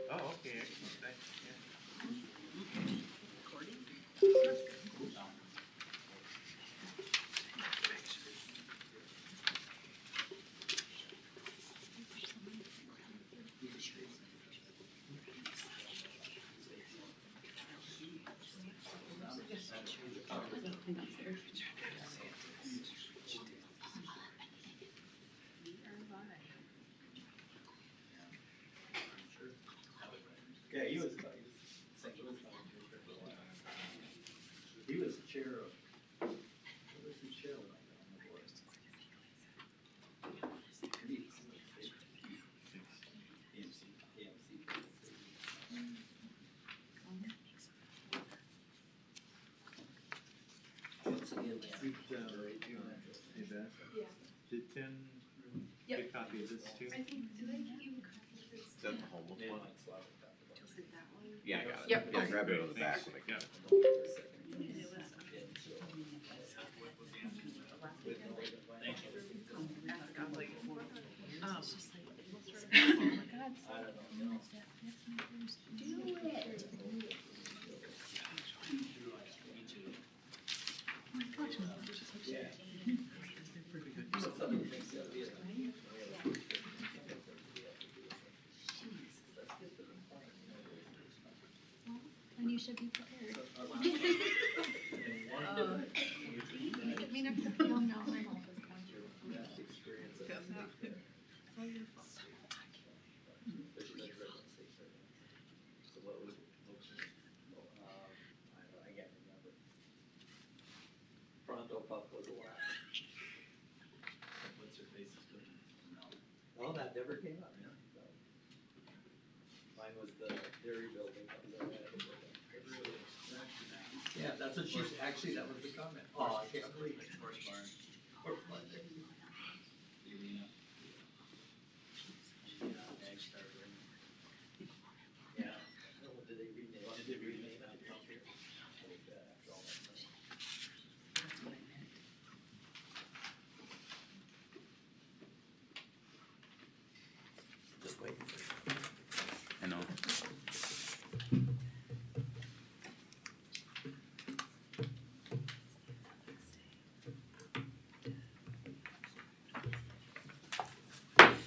Oh, okay, excellent, thanks, yeah. Yeah, he was St. Louis volunteer for a while. He was chair of, what was he chair when I got on the board? Did Tim get a copy of this too? I think, did I give you a copy of this? Is that the homeless one? Was it that one? Yeah, I got it. Yep. Yeah, I grabbed it on the back when I got it. And you should be prepared. I mean, I'm no, no. Pronto Pup was a lot. What's her face is good? No, that never came up, yeah. Mine was the dairy building. Yeah, that's what she's, actually, that was the comment. Oh, I can't believe it. Horse barn. Horse barn. Arena. Yeah, Ag Star Ring. Yeah. Did they rename it? Did they rename it out here? After all that stuff. That's what I meant. Just waiting for you. I know.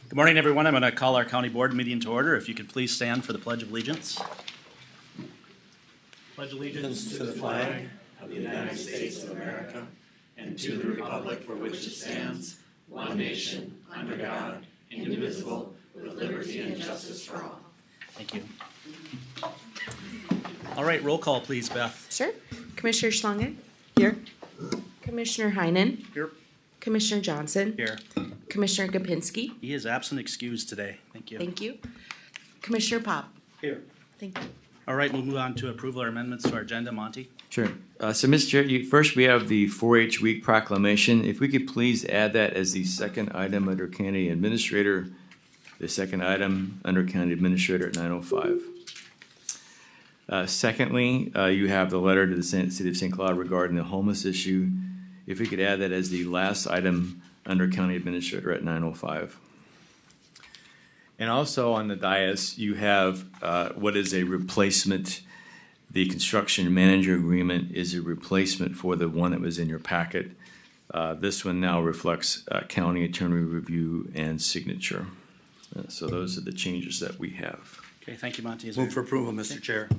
Good morning, everyone. I'm going to call our county board meeting to order. If you could please stand for the Pledge of Allegiance. Pledge allegiance To the flag of the United States of America and to the republic for which it stands, one nation, under God, indivisible, with liberty and justice for all. Thank you. All right, roll call, please, Beth. Sure. Commissioner Schlangen? Here. Commissioner Heinen? Here. Commissioner Johnson? Here. Commissioner Gopinski? He is absent, excused today. Thank you. Thank you. Commissioner Pop? Here. Thank you. All right, we'll move on to approval or amendments to our agenda. Monty? Sure. So, Mr. Chair, first we have the 4-H Week proclamation. If we could please add that as the second item under County Administrator, the second item under County Administrator at 9:05. Secondly, you have the letter to the City of St. Cloud regarding the homeless issue. If we could add that as the last item under County Administrator at 9:05. And also on the dais, you have what is a replacement. The construction manager agreement is a replacement for the one that was in your packet. This one now reflects county attorney review and signature. So those are the changes that we have. Okay, thank you, Monty. Is Move there- for approval, Mr. Chair.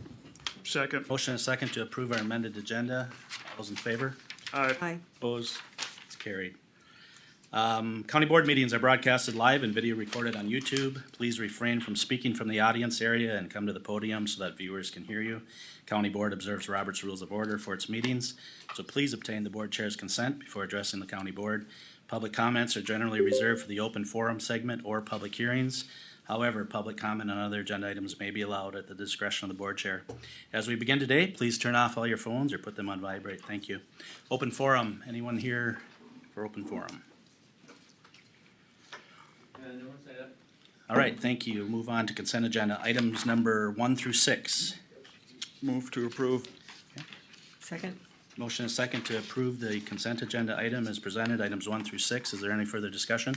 Second. Motion and a second to approve our amended agenda. All those in favor? Aye. Opposed? It's carried. County board meetings are broadcasted live and video recorded on YouTube. Please refrain from speaking from the audience area and come to the podium so that viewers can hear you. County board observes Robert's Rules of Order for its meetings, so please obtain the board chair's consent before addressing the county board. Public comments are generally reserved for the open forum segment or public hearings. However, public comment on other agenda items may be allowed at the discretion of the board chair. As we begin today, please turn off all your phones or put them on vibrate. Thank you. Open forum. Anyone here for open forum? All right, thank you. Move on to consent agenda. Items number 1 through 6. Move to approve. Second. Motion is second to approve the consent agenda item as presented, items 1 through 6. Is there any further discussion?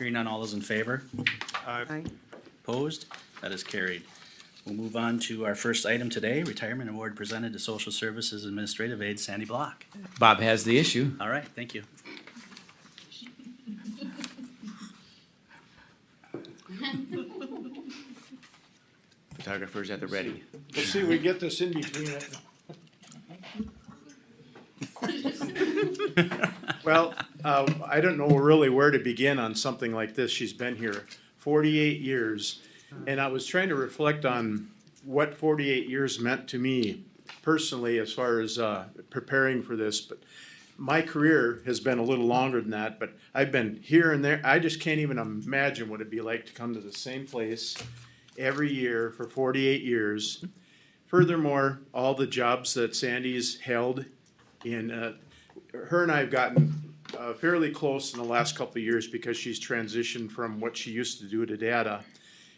Hearing none, all those in favor? Aye. Opposed? That is carried. We'll move on to our first item today, retirement award presented to Social Services Administrative Aide Sandy Block. Bob has the issue. All right, thank you. Photographer's at the ready. Let's see, we get this in between it. Well, I don't know really where to begin on something like this. She's been here 48 years. And I was trying to reflect on what 48 years meant to me personally as far as preparing for this. But my career has been a little longer than that, but I've been here and there. I just can't even imagine what it'd be like to come to the same place every year for 48 years. Furthermore, all the jobs that Sandy's held in, her and I have gotten fairly close in the last couple of years because she's transitioned from what she used to do to data.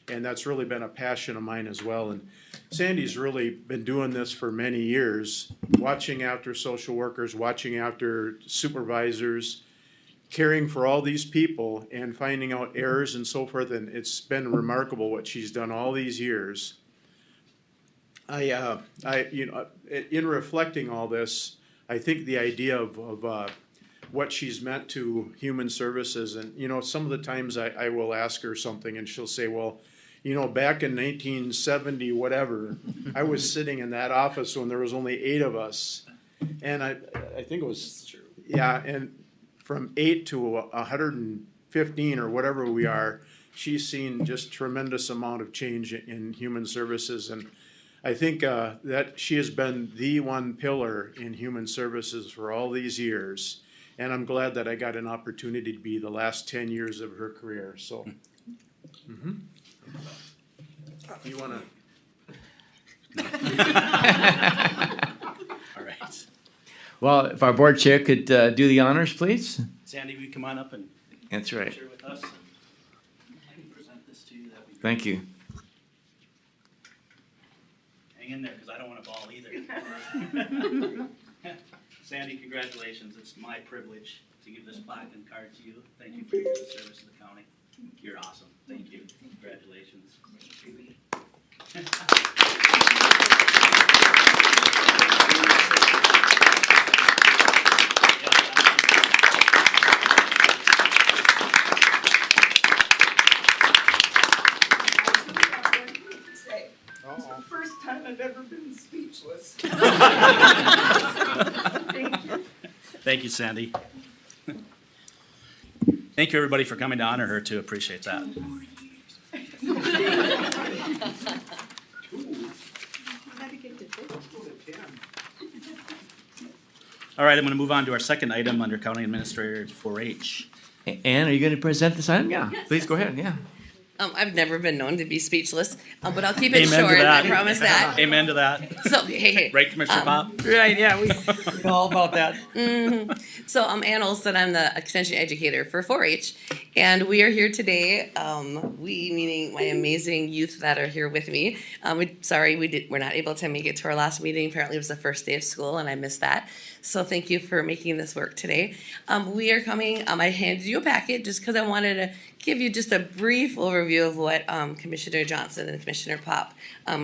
And that's really been a passion of mine as well. And Sandy's really been doing this for many years, watching after social workers, watching after supervisors, caring for all these people and finding out errors and so forth. And it's been remarkable what she's done all these years. In reflecting all this, I think the idea of what she's meant to human services, and some of the times I will ask her something and she'll say, well, back in 1970 whatever, I was sitting in that office when there was only 8 of us, and I think it was true. Yeah, and from 8 to 115 or whatever we are, she's seen just tremendous amount of change in human services, and I think that she has been the one pillar in human services for all these years, and I'm glad that I got an opportunity to be the last 10 years of her career. So, you want to? All right. Well, if our board chair could do the honors, please. Sandy, will you come on up and That's right. share with us? And I can present this to you. That'd be great. Thank you. Hang in there, because I don't want to ball either. Sandy, congratulations. It's my privilege to give this plaque and card to you. Thank you for your service to the county. You're awesome. Thank you. Congratulations. It's the first time I've ever been speechless. Thank you, Sandy. Thank you, everybody, for coming to honor her, too. Appreciate that. All right, I'm going to move on to our second item under County Administrator 4-H. Ann, are you going to present this item? Yeah, please go ahead. Yeah. I've never been known to be speechless, but I'll keep it Amen to short. that. I promise that. Amen to that. So, hey. Right, Commissioner Pop? Right, yeah. We know all about that. So I'm Ann Olson. I'm the extension educator for 4-H, and we are here today. We, meaning my amazing youth that are here with me. We're not able to make it to our last meeting. Apparently, it was the first day of school, and I missed that. So thank you for making this work today. We are coming. I handed you a packet just because I wanted to give you just a brief overview of what Commissioner Johnson and Commissioner Pop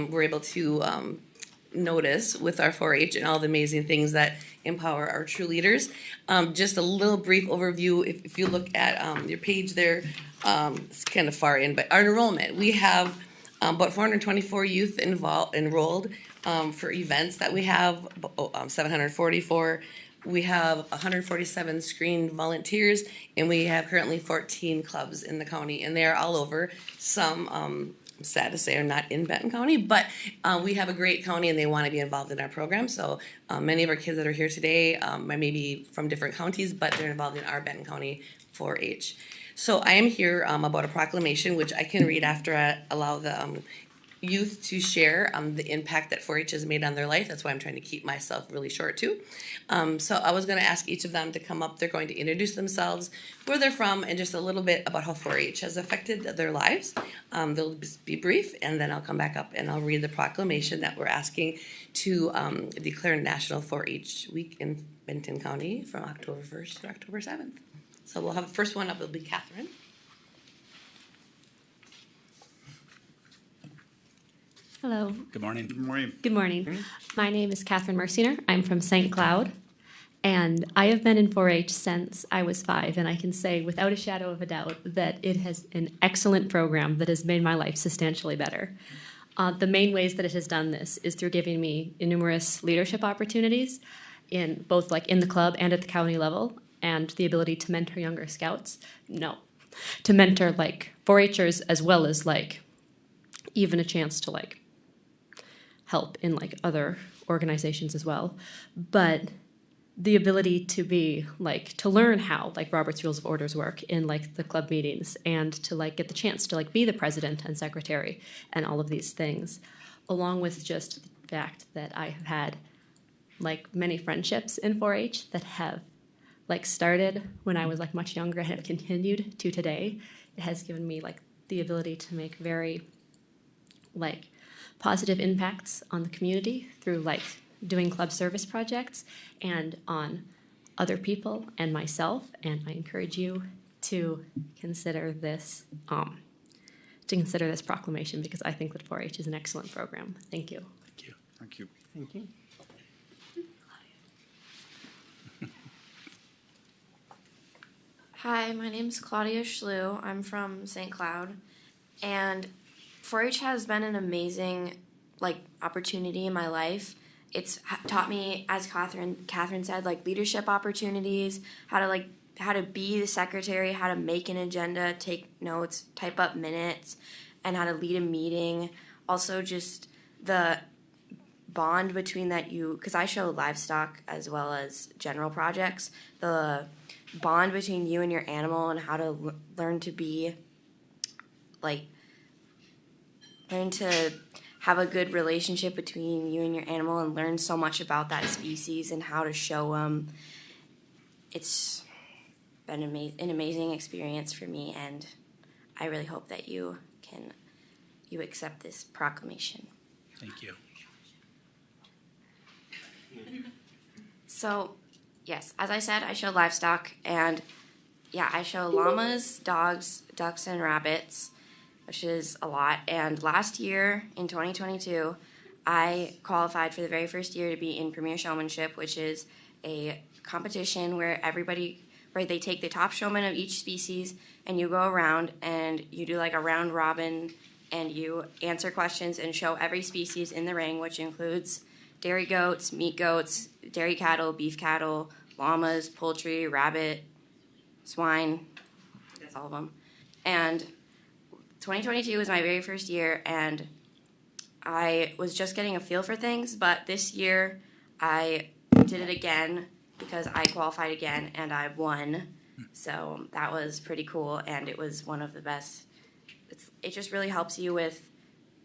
were able to notice with our 4-H and all the amazing things that empower our true leaders. Just a little brief overview. If you look at your page there, it's kind of far in, but our enrollment, we have about 424 youth enrolled for events that we have, 744. We have 147 screened volunteers, and we have currently 14 clubs in the county, and they are all over. Some, I'm sad to say, are not in Benton County, but we have a great county, and they want to be involved in our program. So many of our kids that are here today may be from different counties, but they're involved in our Benton County 4-H. So I am here about a proclamation, which I can read after I allow the youth to share the impact that 4-H has made on their life. That's why I'm trying to keep myself really short too. So I was going to ask each of them to come up. They're going to introduce themselves, where they're from, and just a little bit about how 4-H has affected their lives. They'll be brief, and then I'll come back up and I'll read the proclamation that we're asking to declare National 4-H Week in Benton County from October 1st to October 7th. So we'll have the first one up. It'll be Catherine. Hello. Good morning. Good morning. Good morning. My name is Catherine Mercier. I'm from St. Cloud, and I have been in 4-H since I was 5, and I can say without a shadow of a doubt that it has an excellent program that has made my life substantially better. The main ways that it has done this is through giving me numerous leadership opportunities in both like in the club and at the county level, and the ability to mentor younger scouts. No, to mentor like 4-Hers as well as like even a chance to like help in like other organizations as well. But the ability to be like to learn how like Robert's Rules of Orders work in like the club meetings, and to like get the chance to like be the president and secretary and all of these things, along with just the fact that I have had like many friendships in 4-H that have like started when I was like much younger and have continued to today. It has given me like the ability to make very like positive impacts on the community through like doing club service projects and on other people and myself. And I encourage you to consider this proclamation, because I think that 4-H is an excellent program. Thank you. Thank you. Thank you. Thank you. Hi, my name is Claudia Schlew. I'm from St. Cloud, and 4-H has been an amazing opportunity in my life. It's taught me, as Catherine said, like leadership opportunities, how to be the secretary, how to make an agenda, take notes, type up minutes, and how to lead a meeting. Also, just the bond between because I show livestock as well as general projects, the bond between you and your animal, and how to learn to have a good relationship between you and your animal, and learn so much about that species and how to show them. It's been an amazing experience for me, and I really hope that you accept this proclamation. Thank you. So, yes, as I said, I show livestock, and yeah, I show llamas, dogs, ducks, and rabbits, which is a lot. And last year, in 2022, I qualified for the very first year to be in Premier Showmanship, which is a competition where they take the top showman of each species, and you go around and you do like a round robin, and you answer questions and show every species in the ring, which includes dairy goats, meat goats, dairy cattle, beef cattle, llamas, poultry, rabbit, swine. That's all of them. And 2022 was my very first year, and I was just getting a feel for things, but this year I did it again because I qualified again and I won. So that was pretty cool, and it was one of the best. It just really helps you it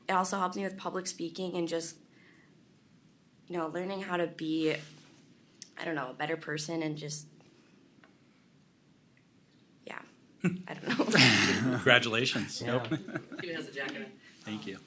also helps me with public speaking and just, learning how to be, a better person, and just, yeah, I don't know. Congratulations. Yeah. Nope. Even has a jacket on. Thank you.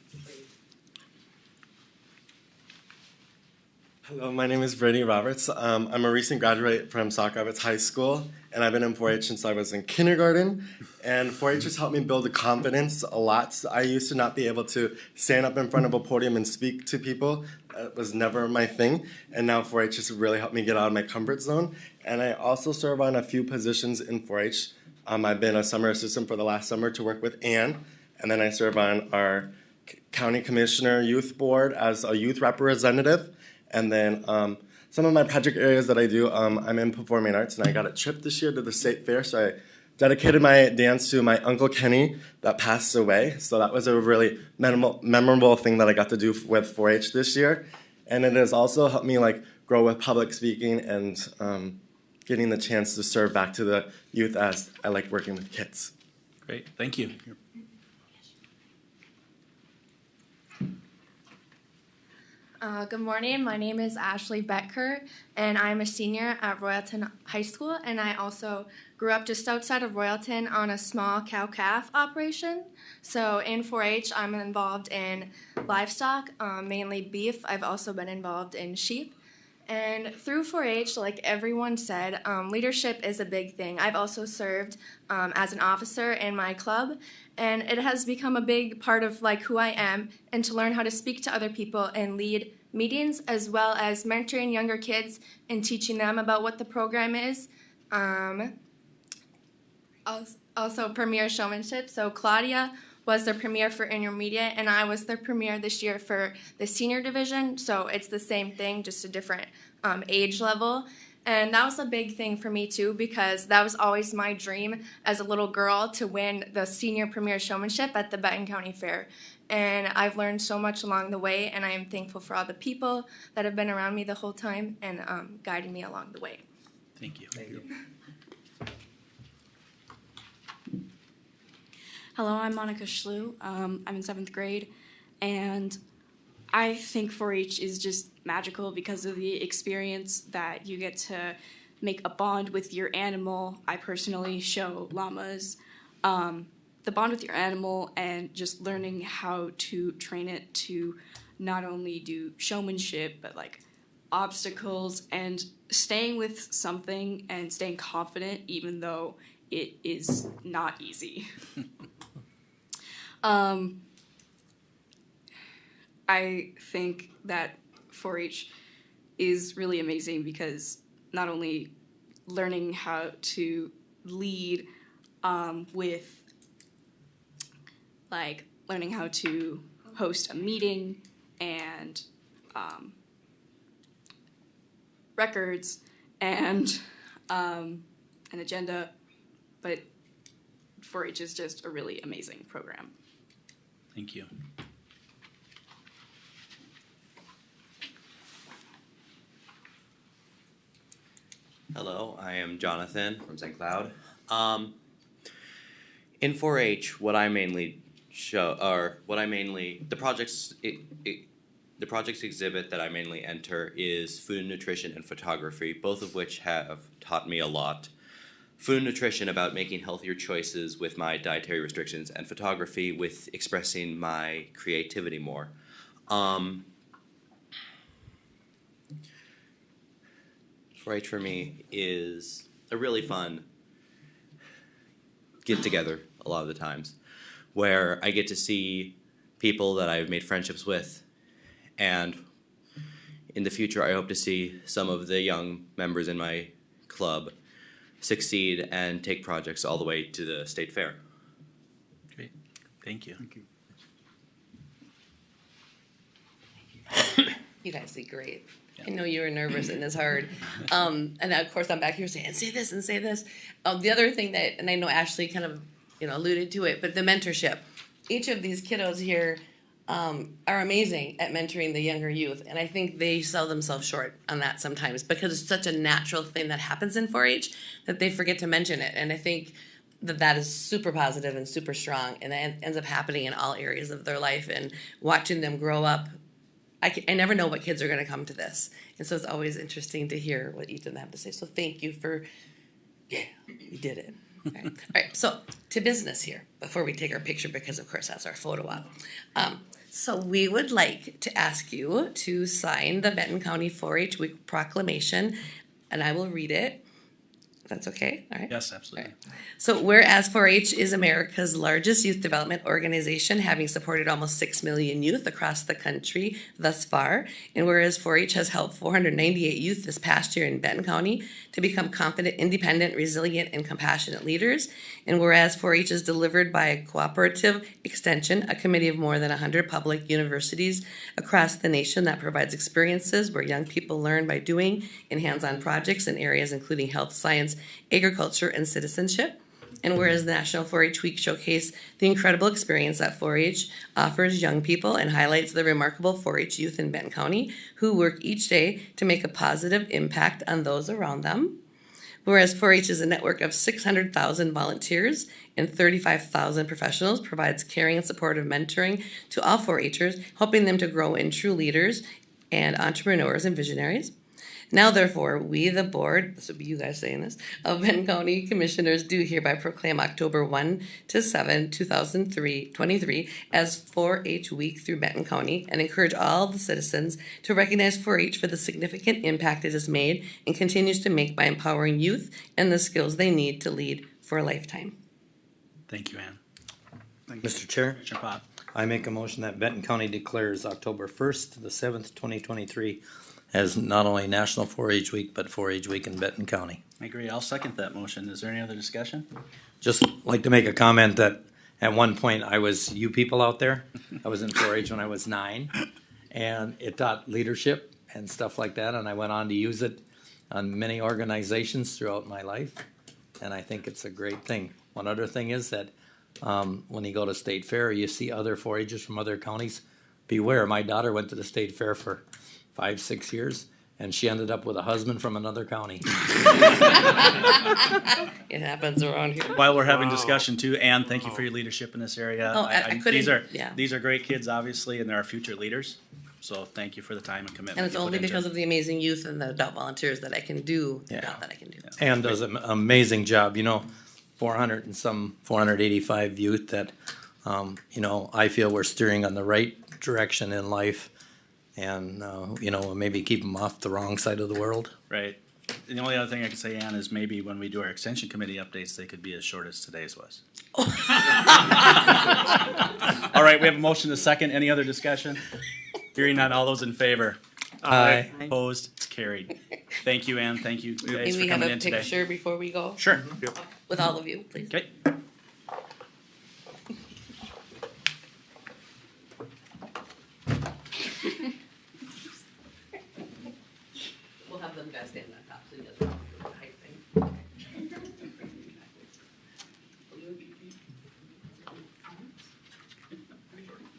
Hello, my name is Brittany Roberts. I'm a recent graduate from Sauk Rapids High School, and I've been in 4-H since I was in kindergarten. And 4-H has helped me build a confidence a lot. I used to not be able to stand up in front of a podium and speak to people. It was never my thing. And now 4-H has really helped me get out of my comfort zone. And I also serve on a few positions in 4-H. I've been a summer assistant for the last summer to work with Ann. And then I serve on our county commissioner youth board as a youth representative. And then some of my project areas that I do, I'm in performing arts, and I got a trip this year to the state fair, so I dedicated my dance to my Uncle Kenny that passed away. So that was a really memorable thing that I got to do with 4-H this year. And it has also helped me grow with public speaking and getting the chance to serve back to the youth, as I like working with kids. Great. Thank you. Good morning. My name is Ashley Becker, and I'm a senior at Royalton High School, and I also grew up just outside of Royalton on a small cow-calf operation. So in 4-H, I'm involved in livestock, mainly beef. I've also been involved in sheep, And through 4-H, like everyone said, leadership is a big thing. I've also served as an officer in my club, and it has become a big part of like who I am, and to learn how to speak to other people and lead meetings, as well as mentoring younger kids and teaching them about what the program is. Also premier showmanship. So Claudia was the premier for intermediate, and I was the premier this year for the senior division. So it's the same thing, just a different age level. And that was a big thing for me too, because that was always my dream as a little girl, to win the senior premier showmanship at the Benton County Fair. And I've learned so much along the way, and I am thankful for all the people that have been around me the whole time and guiding me along the way. Thank you. Thank you. Hello, I'm Monica Schlew. I'm in 7th grade, and I think 4-H is just magical because of the experience that you get to make a bond with your animal. I personally show llamas. The bond with your animal and just learning how to train it to not only do showmanship, but like obstacles, and staying with something and staying confident even though it is not easy. I think that 4-H is really amazing because not only learning how to lead with like learning how to host a meeting and records and an agenda, but 4-H is just a really amazing program. Thank you. Hello, I am Jonathan from St. Cloud. In 4-H, what I mainly show, or what I mainly, the projects exhibit that I mainly enter is food and nutrition and photography, both of which have taught me a lot. Food and nutrition about making healthier choices with my dietary restrictions, and photography with expressing my creativity more. 4-H for me is a really fun get together a lot of the times, where I get to see people that I've made friendships with, and in the future I hope to see some of the young members in my club succeed and take projects all the way to the state fair. Great. Thank you. Thank you. You guys did great. I know you were nervous and it's hard. And of course I'm back here saying, say this and say this. The other thing that, and I know Ashley kind of, alluded to it, but the mentorship. Each of these kiddos here are amazing at mentoring the younger youth. And I think they sell themselves short on that sometimes because it's such a natural thing that happens in 4-H that they forget to mention it. And I think that is super positive and super strong, and that ends up happening in all areas of their life, and watching them grow up. I never know what kids are going to come to this. And so it's always interesting to hear what each of them have to say. So thank you for, we did it. All right, so to business here before we take our picture, because of course that's our photo op. So we would like to ask you to sign the Benton County 4-H Week proclamation, and I will read it. If that's okay? All right. Yes, absolutely. All right. So whereas 4-H is America's largest youth development organization, having supported almost 6 million youth across the country thus far, and whereas 4-H has helped 498 youth this past year in Benton County to become confident, independent, resilient, and compassionate leaders, and whereas 4-H is delivered by a cooperative extension, a committee of more than 100 public universities across the nation that provides experiences where young people learn by doing in hands-on projects in areas including health, science, agriculture, and citizenship. And whereas the National 4-H Week showcase the incredible experience that 4-H offers young people and highlights the remarkable 4-H youth in Benton County who work each day to make a positive impact on those around them. Whereas 4-H is a network of 600,000 volunteers and 35,000 professionals, provides caring and supportive mentoring to all 4-Hers, helping them to grow in true leaders and entrepreneurs and visionaries. Now therefore, we, the board, this would be you guys saying this, of Benton County Commissioners do hereby proclaim October 1 to 7, 2023 as 4-H week through Benton County and encourage all the citizens to recognize 4-H for the significant impact it has made and continues to make by empowering youth and the skills they need to lead for a lifetime. Thank you, Ann. Mr. Chair, Commissioner Pop. I make a motion that Benton County declares October 1st to the 7th, 2023 as not only National 4-H Week, but 4-H Week in Benton County. I agree. I'll second that motion. Is there any other discussion? Just like to make a comment that at one point I was you people out there. I was in 4-H when I was 9, and it taught leadership and stuff like that, and I went on to use it on many organizations throughout my life, and I think it's a great thing. One other thing is that when you go to state fair, you see other 4-Hers from other counties. Beware, my daughter went to the state fair for 5-6 years, and she ended up with a husband from another county. It happens around here. While we're having discussion too, Ann, thank you for your leadership in this area. Oh, I couldn't, yeah. These are great kids, obviously, and they're our future leaders. So thank you for the time and commitment. And it's you put only into because it. of the amazing youth and the adult volunteers that I can do the Yeah. job that I can do. Ann does an amazing job, 485 youth that, I feel we're steering on the right direction in life and, maybe keep them off the wrong side of the world. Right. And the only other thing I can say, Ann, is maybe when we do our extension committee updates, they could be as short as today's was. All right, we have a motion to second. Any other discussion? Hearing none, all those in favor? Aye. Opposed? It's carried. Thank you, Ann. Thank you guys May for we have coming a in today. picture before we go? Sure. With all of you, please. Okay. We'll have them guys stand on top so you guys don't have to height thing.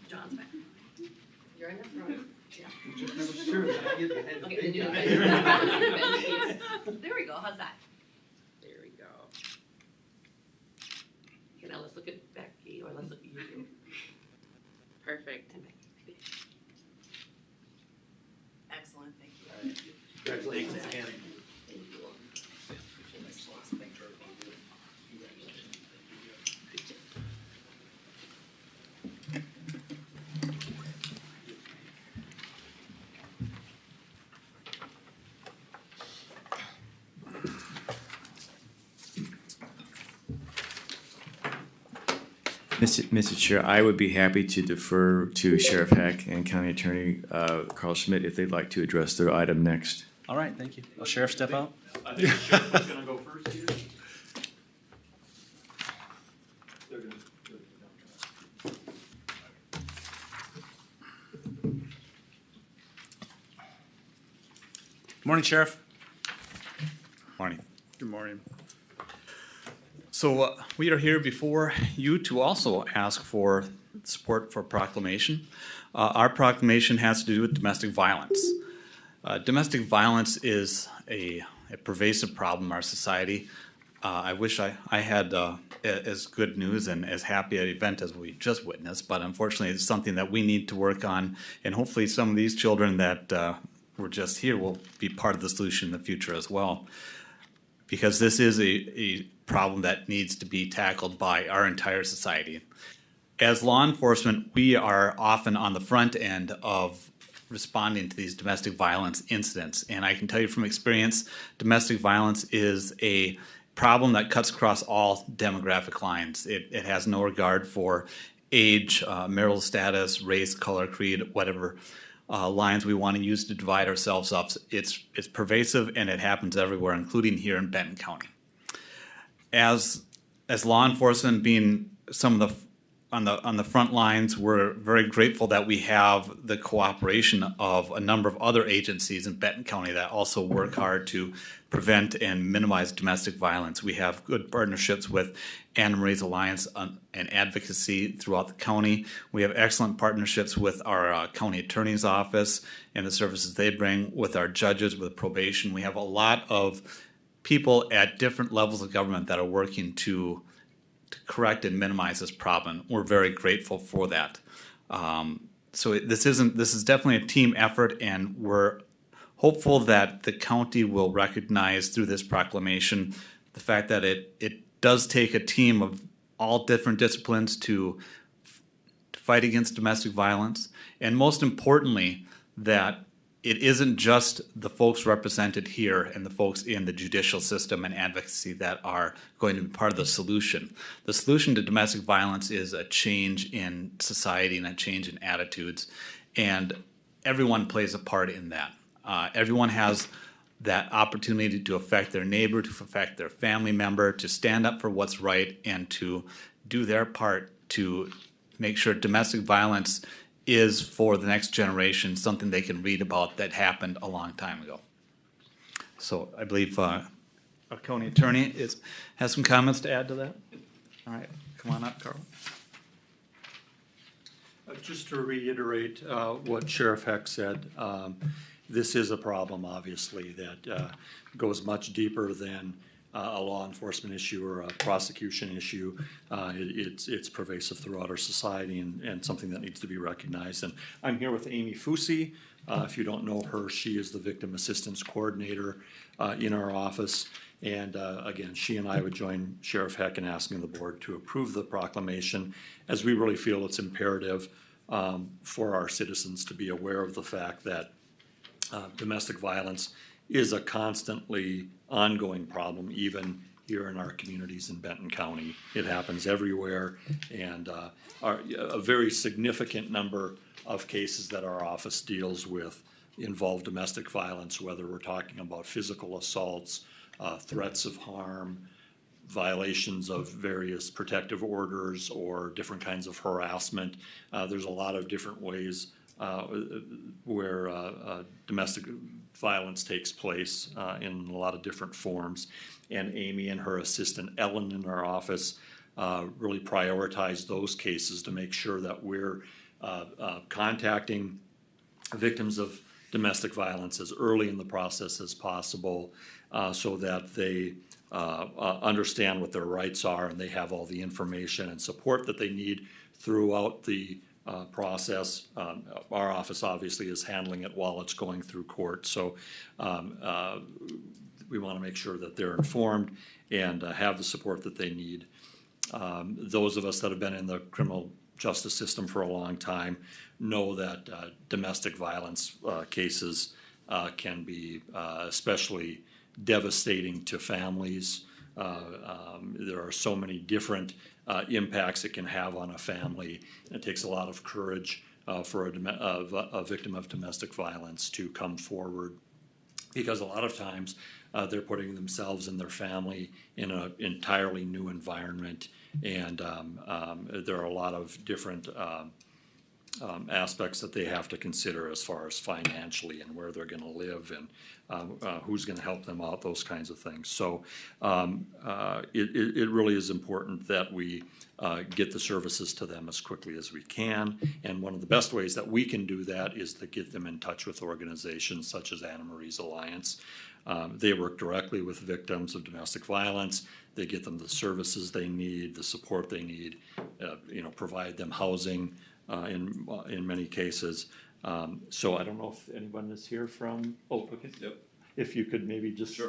John's back. You're in the front. Okay, then you do it. There we go, how's that? There we go. Okay, now let's look at Becky, or let's look at you two. Perfect. And Becky. Excellent, thank you. Congratulations again. Thank you. Mr. Chair, I would be happy to defer to Sheriff Heck and County Attorney Carl Schmidt if they'd like to address their item next. All right, thank you. Will Sheriff step out? I think the sheriff's gonna go first here. Morning, Sheriff. Morning. Good morning. So we are here before you to also ask for support for proclamation. Our proclamation has to do with domestic violence. Domestic violence is a pervasive problem in our society. I wish I had as good news and as happy an event as we just witnessed, but unfortunately it's something that we need to work on, and hopefully some of these children that were just here will be part of the solution in the future as well. Because this is a problem that needs to be tackled by our entire society. As law enforcement, we are often on the front end of responding to these domestic violence incidents. And I can tell you from experience, domestic violence is a problem that cuts across all demographic lines. It has no regard for age, marital status, race, color, creed, whatever lines we want to use to divide ourselves up. It's pervasive and it happens everywhere, including here in Benton County. As law enforcement being some of the on the front lines, we're very grateful that we have the cooperation of a number of other agencies in Benton County that also work hard to prevent and minimize domestic violence. We have good partnerships with Anna Marie's Alliance and Advocacy throughout the county. We have excellent partnerships with our county attorney's office and the services they bring, with our judges, with probation. We have a lot of people at different levels of government that are working to correct and minimize this problem. We're very grateful for that. So this is definitely a team effort, and we're hopeful that the county will recognize through this proclamation the fact that it does take a team of all different disciplines to fight against domestic violence, and most importantly, that it isn't just the folks represented here and the folks in the judicial system and advocacy that are going to be part of the solution. The solution to domestic violence is a change in society and a change in attitudes, and everyone plays a part in that. Everyone has that opportunity to affect their neighbor, to affect their family member, to stand up for what's right, and to do their part to make sure domestic violence is, for the next generation, something they can read about that happened a long time ago. So I believe our county attorney has some comments to add to that. All right, come on up, Carl. Just to reiterate what Sheriff Heck said, this is a problem, obviously, that goes much deeper than a law enforcement issue or a prosecution issue. It's pervasive throughout our society and something that needs to be recognized. And I'm here with Amy Fusi. If you don't know her, she is the Victim Assistance Coordinator in our office. And again, she and I would join Sheriff Heck in asking the board to approve the proclamation, as we really feel it's imperative for our citizens to be aware of the fact that domestic violence is a constantly ongoing problem, even here in our communities in Benton County. It happens everywhere, and a very significant number of cases that our office deals with involve domestic violence, whether we're talking about physical assaults, threats of harm, violations of various protective orders, or different kinds of harassment. There's a lot of different ways where domestic violence takes place in a lot of different forms. And Amy and her assistant Ellen in our office really prioritize those cases to make sure that we're contacting victims of domestic violence as early in the process as possible, so that they understand what their rights are and they have all the information and support that they need throughout the process. Our office obviously is handling it while it's going through court, so we want to make sure that they're informed and have the support that they need. Those of us that have been in the criminal justice system for a long time know that domestic violence cases can be especially devastating to families. There are so many different impacts it can have on a family. It takes a lot of courage for a victim of domestic violence to come forward, because a lot of times they're putting themselves and their family in an entirely new environment, and there are a lot of different aspects that they have to consider as far as financially and where they're going to live and who's going to help them out, those kinds of things. So it really is important that we get the services to them as quickly as we can. And one of the best ways that we can do that is to get them in touch with organizations such as Anna Marie's Alliance. They work directly with victims of domestic violence. They get them the services they need, the support they need, provide them housing in many cases. So I don't know if anyone is here from, okay. Yep. If you could maybe just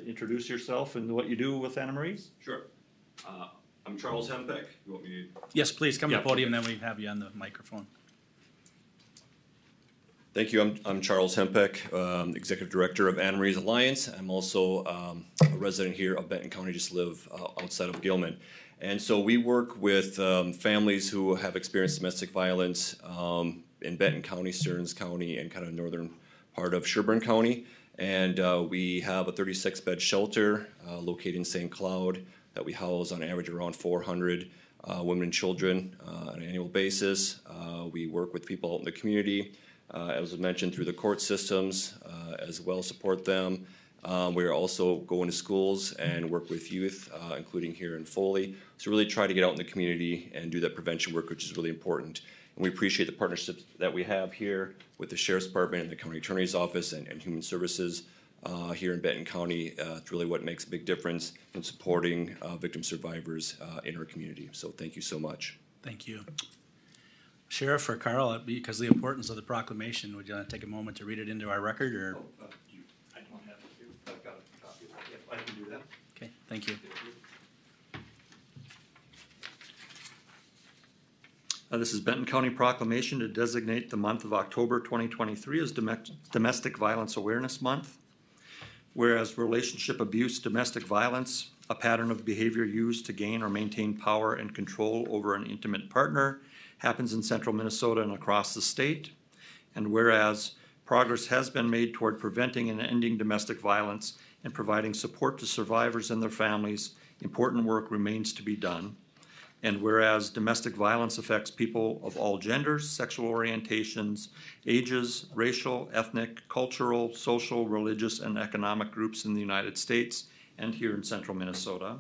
introduce yourself and what you do with Anna Marie's? Sure. I'm Charles Hempek. You want me to? Yes, please, come to the Yeah. podium, then we have you on the microphone. Thank you. I'm Charles Hempek, Executive Director of Anna Marie's Alliance. I'm also a resident here of Benton County, just live outside of Gilman. And so we work with families who have experienced domestic violence in Benton County, Stearns County, and kind of northern part of Sherburne County. And we have a 36-bed shelter located in St. Cloud that we house on average around 400 women and children on an annual basis. We work with people out in the community, as was mentioned, through the court systems as well, support them. We are also going to schools and work with youth, including here in Foley. So really try to get out in the community and do that prevention work, which is really important. And we appreciate the partnerships that we have here with the Sheriff's Department and the County Attorney's Office and Human Services here in Benton County. It's really what makes a big difference in supporting victim survivors in our community. So thank you so much. Thank you. Sheriff or Carl, because of the importance of the proclamation, would you take a moment to read it into our record, or? I don't have it here. I've got a copy. Yep, I can do that. Okay, thank you. This is Benton County proclamation to designate the month of October 2023 as Domestic Violence Awareness Month. Whereas relationship abuse, domestic violence, a pattern of behavior used to gain or maintain power and control over an intimate partner, happens in central Minnesota and across the state. And whereas progress has been made toward preventing and ending domestic violence and providing support to survivors and their families, important work remains to be done. And whereas domestic violence affects people of all genders, sexual orientations, ages, racial, ethnic, cultural, social, religious, and economic groups in the United States and here in central Minnesota.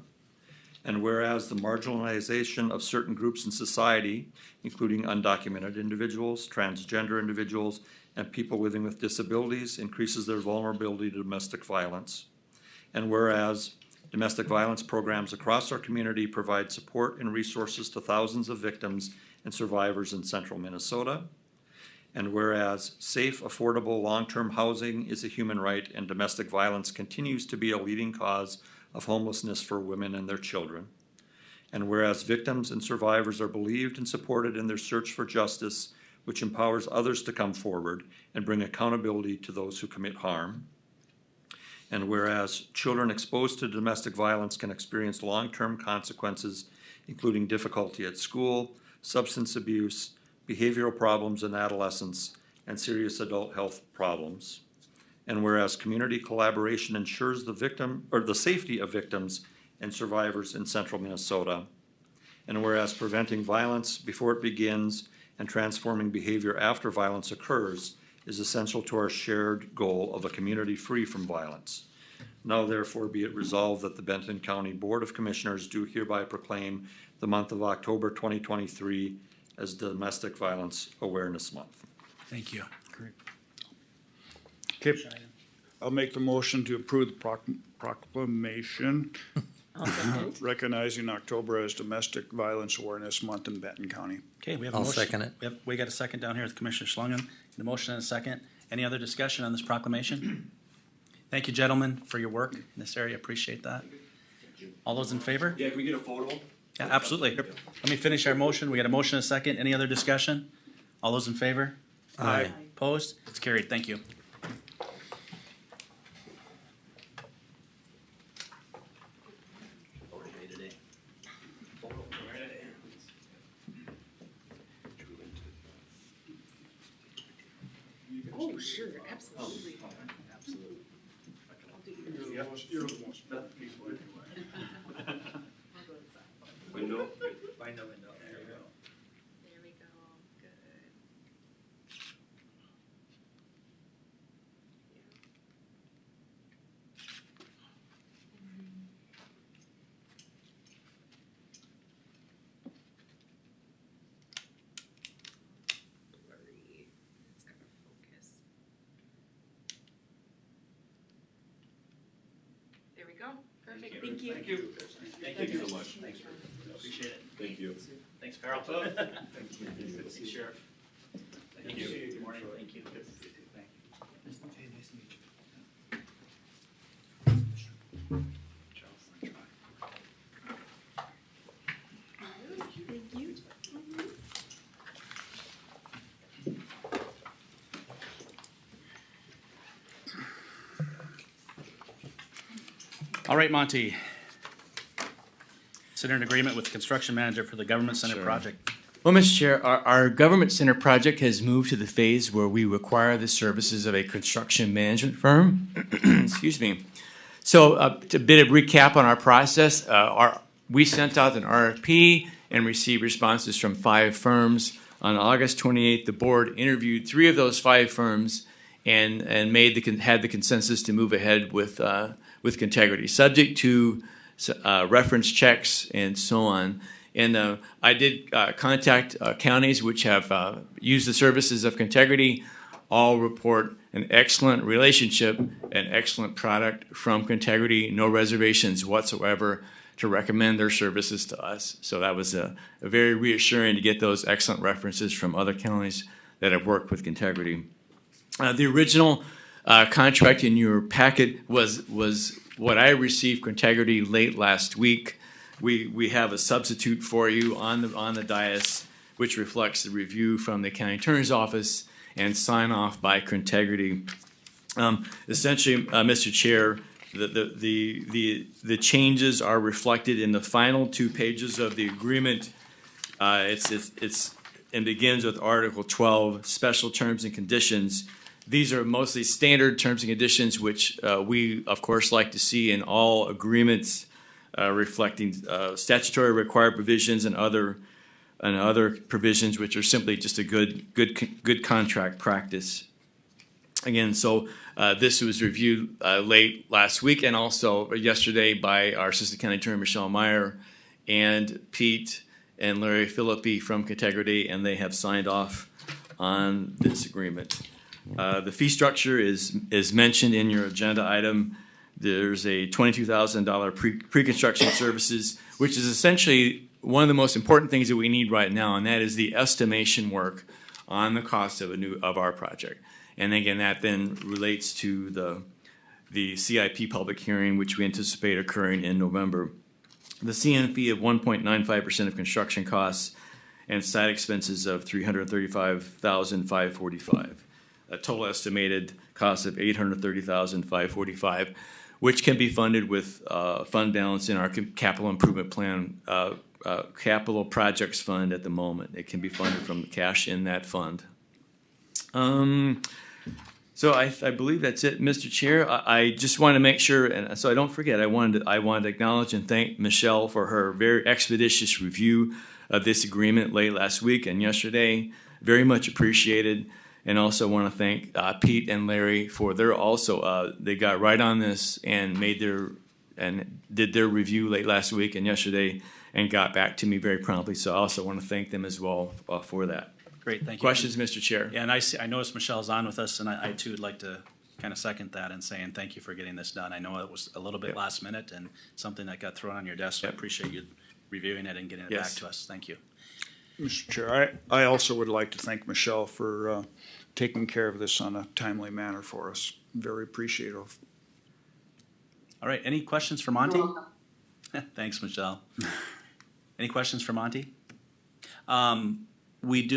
And whereas the marginalization of certain groups in society, including undocumented individuals, transgender individuals, and people living with disabilities, increases their vulnerability to domestic violence. And whereas domestic violence programs across our community provide support and resources to thousands of victims and survivors in central Minnesota. And whereas safe, affordable, long-term housing is a human right and domestic violence continues to be a leading cause of homelessness for women and their children. And whereas victims and survivors are believed and supported in their search for justice, which empowers others to come forward and bring accountability to those who commit harm. And whereas children exposed to domestic violence can experience long-term consequences, including difficulty at school, substance abuse, behavioral problems in adolescence, and serious adult health problems. And whereas community collaboration ensures the safety of victims and survivors in central Minnesota. And whereas preventing violence before it begins and transforming behavior after violence occurs is essential to our shared goal of a community free from violence. Now therefore be it resolved that the Benton County Board of Commissioners do hereby proclaim the month of October 2023 as Domestic Violence Awareness Month. Thank you. Okay, I'll make the motion to approve the proclamation recognizing October as Domestic Violence Awareness Month in Benton County. Okay, we have a I'll motion. second it. Yep, we got a second down here with Commissioner Schlangen. The motion and a second. Any other discussion on this proclamation? Thank you, gentlemen, for your work in this area. Appreciate that. All those in favor? Yeah, can we get a photo? Yeah, absolutely. Let me finish our motion. We got a motion and a second. Any other discussion? All those in favor? Aye. Opposed? It's carried. Thank you. Oh, sure, absolutely. You're the most people Window? Find the window. There you go. There we go. Good. Blurry. It's gotta focus. There we go. Perfect. Thank you. Thank you. Thank you so much. Thanks. Appreciate it. Thank you. Thanks, Carl. Thanks, Sheriff. Thank you. Good morning. Thank you. Thank you. All right, Monty. Consider an agreement with the construction manager for the government center Sure. project. Well, Mr. Chair, our Government Center project has moved to the phase where we require the services of a construction management firm. Excuse me. So a bit of recap on our process. We sent out an RFP and received responses from 5 firms. On August 28th, the board interviewed 3 of those 5 firms and had the consensus to move ahead with Contegrity, subject to reference checks and so on. And I did contact counties which have used the services of Contegrity. All report an excellent relationship, an excellent product from Contegrity, no reservations whatsoever. to recommend their services to us. So that was a very reassuring to get those excellent references from other counties that have worked with Contegrity. The original contract in your packet was what I received from Contegrity late last week. We have a substitute for you on the dais, which reflects the review from the county attorney's office and sign off by Contegrity. Essentially, Mr. Chair, the changes are reflected in the final 2 pages of the agreement. It begins with Article 12, Special Terms and Conditions. These are mostly standard terms and conditions, which we, of course, like to see in all agreements, reflecting statutory required provisions and other provisions, which are simply just a good contract practice. Again, so this was reviewed late last week and also yesterday by our Assistant County Attorney Michelle Meyer and Pete and Larry Philippi from Contegrity, and they have signed off on this agreement. The fee structure is mentioned in your agenda item. There's a $22,000 pre-construction services, which is essentially one of the most important things that we need right now, and that is the estimation work on the cost of our project. And again, that then relates to the CIP public hearing, which we anticipate occurring in November. The CN fee of 1.95% of construction costs and site expenses of $335,545. A total estimated cost of $830,545, which can be funded with fund balance in our capital improvement plan, capital projects fund at the moment. It can be funded from the cash in that fund. So I believe that's it, Mr. Chair. I just want to make sure, and so I don't forget, I wanted to acknowledge and thank Michelle for her very expeditious review of this agreement late last week and yesterday. Very much appreciated. And also want to thank Pete and Larry for they got right on this and did their review late last week and yesterday and got back to me very promptly. So I also want to thank them as well for that. Great, thank you. Questions, Mr. Chair? Yeah, and I noticed Michelle's on with us, and I too would like to kind of second that and saying thank you for getting this done. I know it was a little bit last minute and something that got thrown on your desk, so I appreciate you reviewing it and getting it back to us. Thank you. Mr. Chair, I also would like to thank Michelle for taking care of this on a timely manner for us. Very appreciative. All right, any questions for Monty? Thanks, Michelle. Any questions for Monty? We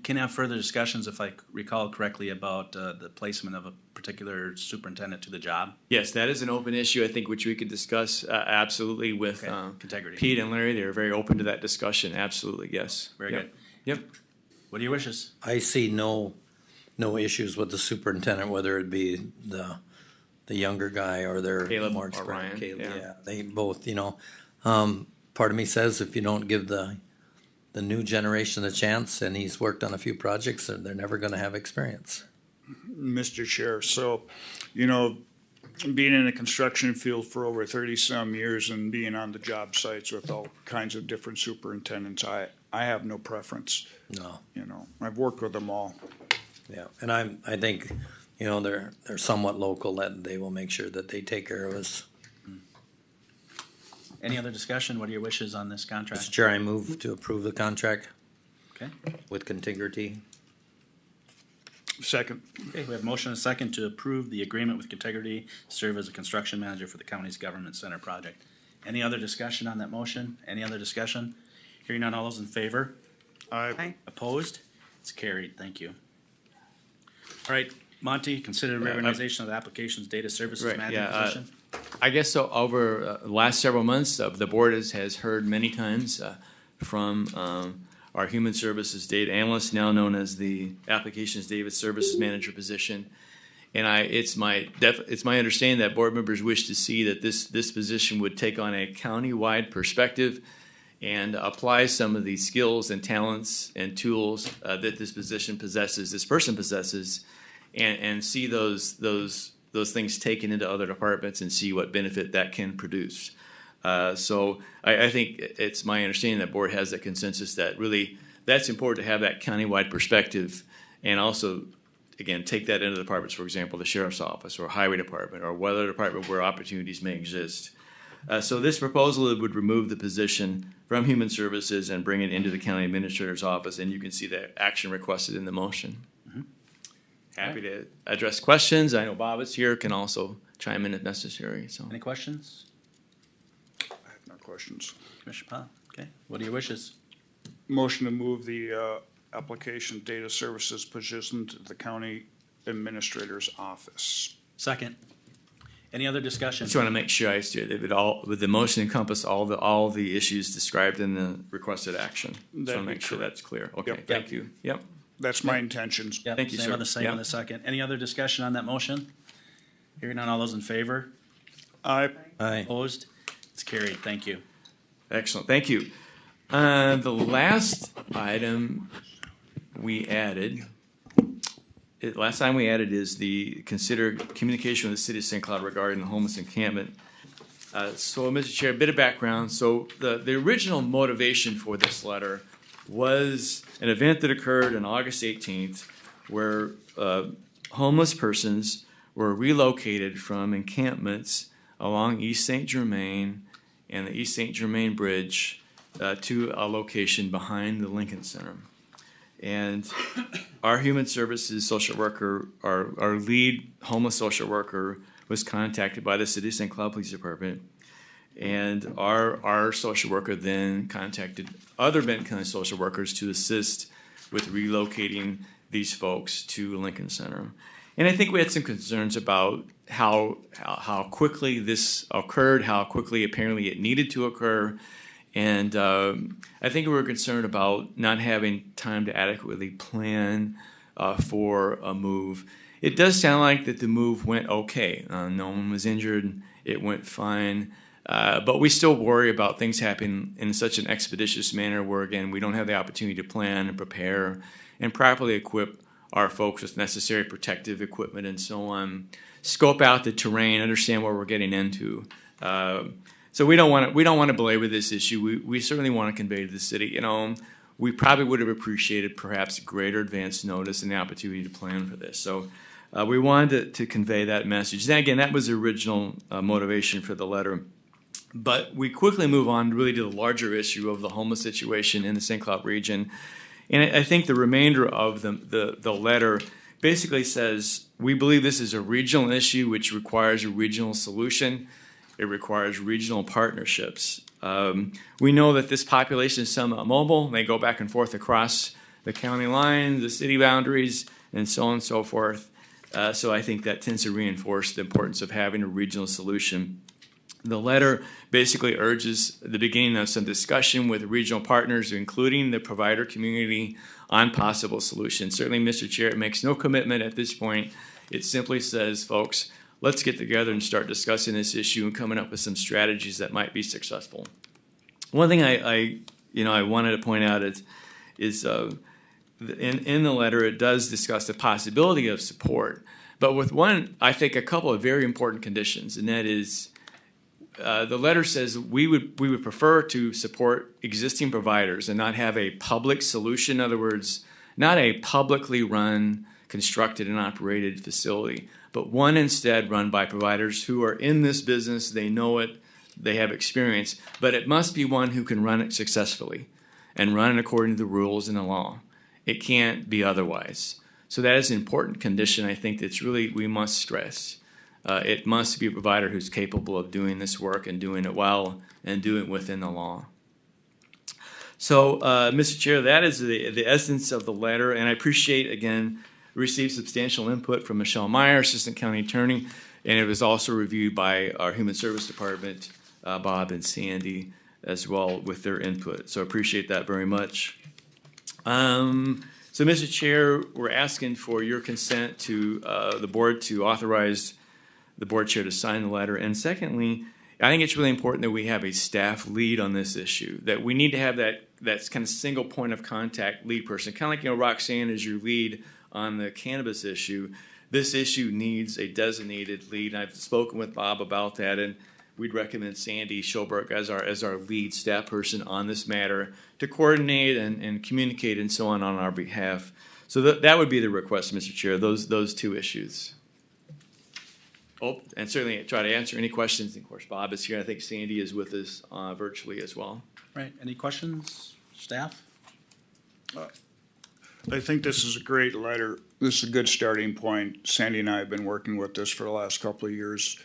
can have further discussions, if I recall correctly, about the placement of a particular superintendent to the job. Yes, that is an open issue, I think, which we could discuss absolutely with Contegrity. Pete and Larry. They're very open to that discussion. Absolutely, yes. Very good. Yep. What are your wishes? I see no issues with the superintendent, whether it be the younger guy or their Caleb more or experienced. Ryan, Caleb, yeah. they both, part of me says if you don't give the new generation a chance, and he's worked on a few projects, they're never gonna have experience. Mr. Chair, so, being in the construction field for over 30-some years and being on the job sites with all kinds of different superintendents, I have no preference. No. I've worked with them all. Yeah, and I think, they're somewhat local, that they will make sure that they take care of us. Any other discussion? What are your wishes on this contract? Mr. Chair, I move to approve the contract. Okay. With Contegrity. Second. Okay, we have a motion and a second to approve the agreement with Contegrity to serve as a construction manager for the county's government center project. Any other discussion on that motion? Any other discussion? Hearing none, all those in favor? Aye. Opposed? It's carried. Thank you. All right, Monty, consider reorganization of the applications data services manager position. I guess so. Over the last several months, the board has heard many times from our human services data analyst, now known as the applications data services manager position. And it's my understanding that board members wish to see that this position would take on a county-wide perspective and apply some of the skills and talents and tools that this person possesses, and see those things taken into other departments and see what benefit that can produce. So I think it's my understanding that board has that consensus that really that's important to have that countywide perspective, and also, again, take that into departments, for example, the sheriff's office or highway department or weather department where opportunities may exist. So this proposal would remove the position from Human Services and bring it into the county administrator's office, and you can see the action requested in the motion. Happy to address questions. I know Bob is here, can also chime in if necessary, so. Any questions? I have no questions. Commissioner Pyle, okay, what are your wishes? Motion to move the application data services position to the county administrator's office. Second. Any other discussion? Just want to make sure I stated it all, would the motion encompass all the issues described in the requested action? Just want to That'd be make sure correct. that's clear. Okay, Yep. thank you. Yep. That's my intentions. Yep, Thank you, same sir. on the same Yep. on the second. Any other discussion on that motion? Hearing none, all those in favor? Aye. Aye. Opposed? It's carried. Thank you. Excellent, thank you. The last item we added, last time we added is the consider communication with the city of St. Cloud regarding the homeless encampment. So, Mr. Chair, a bit of background. So the original motivation for this letter was an event that occurred on August 18th where homeless persons were relocated from encampments along East St. Germain and the East St. Germain Bridge to a location behind the Lincoln Center. And our human services social worker, our lead homeless social worker, was contacted by the City of St. Cloud Police Department. And our social worker then contacted other Benton County social workers to assist with relocating these folks to Lincoln Center. And I think we had some concerns about how quickly this occurred, how quickly apparently it needed to occur. And I think we were concerned about not having time to adequately plan for a move. It does sound like that the move went okay. No one was injured. It went fine. But we still worry about things happening in such an expeditious manner where, again, we don't have the opportunity to plan and prepare and properly equip our folks with necessary protective equipment and so on, scope out the terrain, understand what we're getting into. So we don't want to belabor this issue. We certainly want to convey to the city, we probably would have appreciated perhaps greater advance notice and the opportunity to plan for this. So we wanted to convey that message. Then again, that was the original motivation for the letter. But we quickly move on really to the larger issue of the homeless situation in the St. Cloud region. And I think the remainder of the letter basically says, we believe this is a regional issue which requires a regional solution. It requires regional partnerships. We know that this population is somewhat mobile. They go back and forth across the county lines, the city boundaries, and so on and so forth. So I think that tends to reinforce the importance of having a regional solution. The letter basically urges the beginning of some discussion with regional partners, including the provider community, on possible solutions. Certainly, Mr. Chair, it makes no commitment at this point. It simply says, folks, let's get together and start discussing this issue and coming up with some strategies that might be successful. One thing I wanted to point out is in the letter it does discuss the possibility of support, but with I think a couple of very important conditions, and that is the letter says we would prefer to support existing providers and not have a public solution. In other words, not a publicly run, constructed, and operated facility, but one instead run by providers who are in this business, they know it, they have experience, but it must be one who can run it successfully and run it according to the rules and the law. It can't be otherwise. So that is an important condition I think that's really we must stress. It must be a provider who's capable of doing this work and doing it well and doing it within the law. So, Mr. Chair, that is the essence of the letter, and I appreciate, again, received substantial input from Michelle Meyer, Assistant County Attorney, and it was also reviewed by our Human Service Department, Bob and Sandy, as well, with their input. So I appreciate that very much. So, Mr. Chair, we're asking for your consent to the board to authorize the board chair to sign the letter. And secondly, I think it's really important that we have a staff lead on this issue, that we need to have that kind of single point of contact lead person. Kind of like, Roxanne is your lead on the cannabis issue. This issue needs a designated lead. I've spoken with Bob about that, and we'd recommend Sandy Schoberg as our lead staff person on this matter to coordinate and communicate and so on our behalf. So that would be the request, Mr. Chair, those two issues. Oh, and certainly try to answer any questions. And of course, Bob is here. I think Sandy is with us virtually as well. Right, any questions, staff? I think this is a great letter. This is a good starting point. Sandy and I have been working with this for the last couple of years.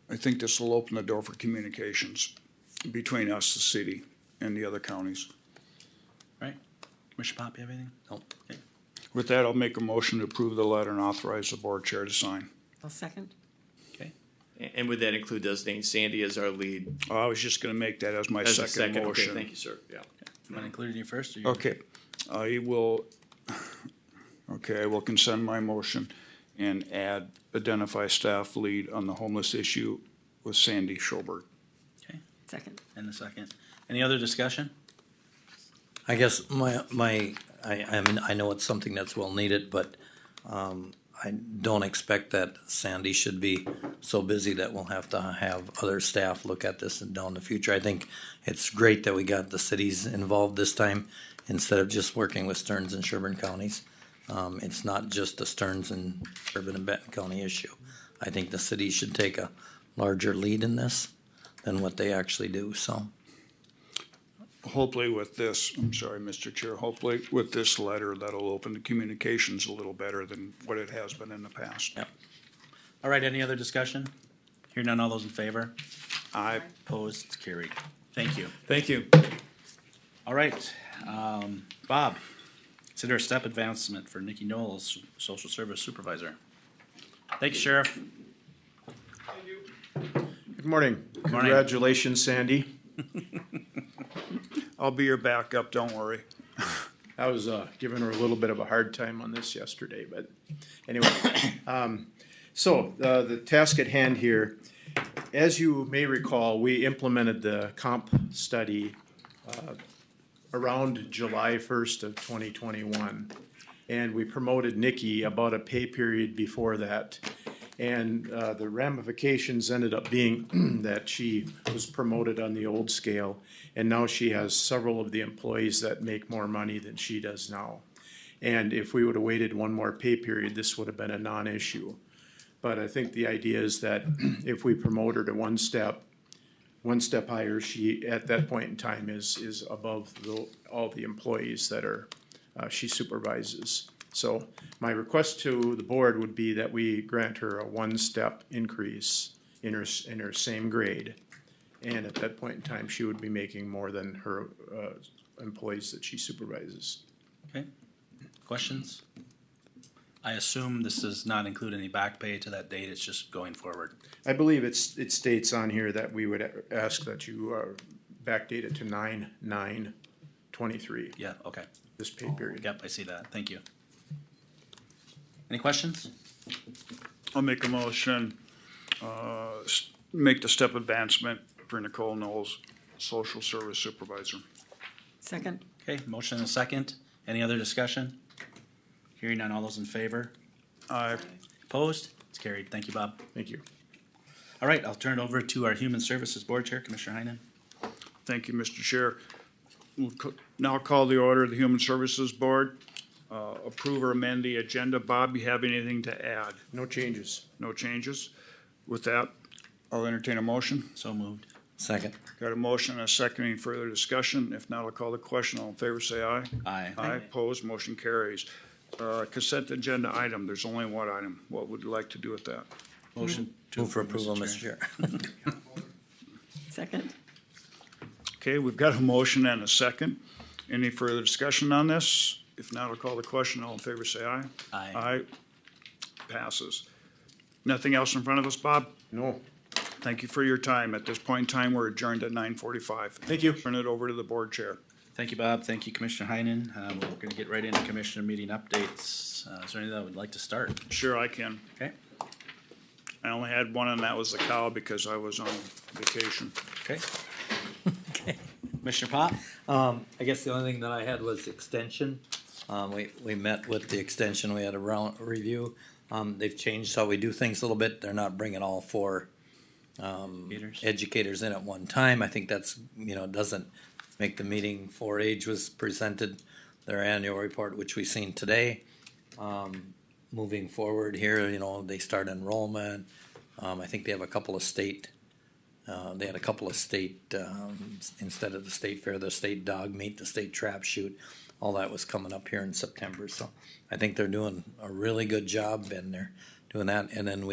I think this will open the door for communications between us, the city, and the other counties. Right, Commissioner Pop, you have anything? No. Okay. With that, I'll make a motion to approve the letter and authorize the board chair to sign. I'll second. Okay. And would that include designating Sandy as our lead? Oh, I was just gonna make that as my As a second motion. Okay, thank you, sir. Yeah. You want to include you first? Or you? Okay, I will, okay, I will consent my motion and add, identify staff lead on the homeless issue with Sandy Schobert. Okay, Second. and the second. Any other discussion? I guess I mean, I know it's something that's well needed, but, I don't expect that Sandy should be so busy that we'll have to have other staff look at this and down the future. I think it's great that we got the cities involved this time instead of just working with Stearns and Sherburne counties. It's not just a Stearns and Sherburne and Benton County issue. I think the city should take a larger lead in this than what they actually do, so. Hopefully with this, I'm sorry, Mr. Chair, hopefully with this letter, that'll open the communications a little better than what it has been in the past. Yep. All right, any other discussion? Hearing none, all those in favor? Aye. Opposed, it's carried. Thank you. Thank you. All right, Bob, consider a step advancement for Nikki Knowles, Social Service Supervisor. Thank you, Sheriff. Good morning. Morning. Congratulations, Sandy. I'll be your backup, don't worry. I was giving her a little bit of a hard time on this yesterday, but anyway. So the task at hand here, as you may recall, we implemented the comp study around July 1st of 2021. And we promoted Nikki about a pay period before that. And the ramifications ended up being that she was promoted on the old scale, and now she has several of the employees that make more money than she does now. And if we would have waited one more pay period, this would have been a non-issue. But I think the idea is that if we promote her to one step higher, she, at that point in time, is above all the employees that are she supervises. So my request to the board would be that we grant her a one-step increase in her same grade. And at that point in time, she would be making more than her employees that she supervises. Okay, questions? I assume this does not include any back pay to that date, it's just going forward. I believe it states on here that we would ask that you backdate it to 9/9/23. Yeah, okay. This pay period. Yep, I see that, thank you. Any questions? I'll make a motion, make the step advancement for Nicole Knowles, Social Service Supervisor. Second. Okay, motion and a second. Any other discussion? Hearing none, all those in favor? Aye. Opposed? It's carried. Thank you, Bob. Thank you. All right, I'll turn it over to our Human Services Board Chair, Commissioner Heinen. Thank you, Mr. Chair. We'll now call the order of the Human Services Board. Approve or amend the agenda. Bob, you have anything to add? No changes. No changes? With that, I'll entertain a motion. So moved. Second. Got a motion and a second. Any further discussion? If not, I'll call the question. All in favor, say aye. Aye. Aye. Opposed, motion carries. Consent agenda item. There's only one item. What would you like to do with that? Motion to Move for approve, approval, Mr. Chair. Second. Okay, we've got a motion and a second. Any further discussion on this? If not, I'll call the question. All in favor, say aye. Aye. Aye. Passes. Nothing else in front of us, Bob? No. Thank you for your time. At this point in time, we're adjourned at 9:45. Thank you. Turn it over to the board chair. Thank you, Bob. Thank you, Commissioner Heinen. We're gonna get right into commissioner meeting updates. Is there anything that would like to start? Sure, I can. Okay. I only had one, and that was the cow because I was on vacation. Okay. Commissioner Pop? I guess the only thing that I had was extension. We met with the extension, we had a round review. They've changed how we do things a little bit. They're not bringing all four educators in at one time. I think that's, doesn't make the meeting. 4-H was presented their annual report, which we've seen today. Moving forward here, they start enrollment, I think they have a couple of state, they had a couple of state, instead of the state fair, the state dog meet, the state trap shoot, all that was coming up here in September. So I think they're doing a really good job, and they're doing that. And then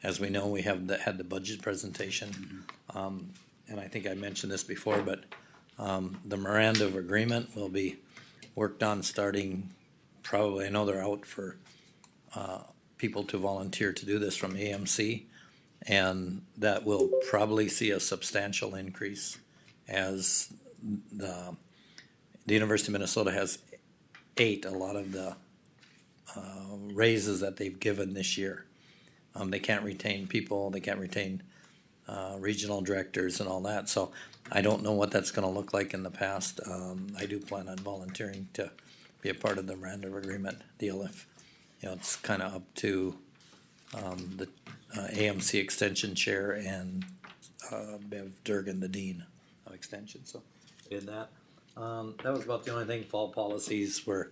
as we know, we have had the budget presentation. And I think I mentioned this before, but the Miranda of Agreement will be worked on starting probably, I know they're out for people to volunteer to do this from AMC, and that will probably see a substantial increase as the University of Minnesota has ate a lot of the raises that they've given this year. They can't retain people, they can't retain regional directors and all that, so I don't know what that's gonna look like in the past. I do plan on volunteering to be a part of the Miranda Agreement deal if, it's kinda up to the AMC Extension Chair and Bev Durgan, the Dean of Extension, so did that. That was about the only thing. Fall policies were,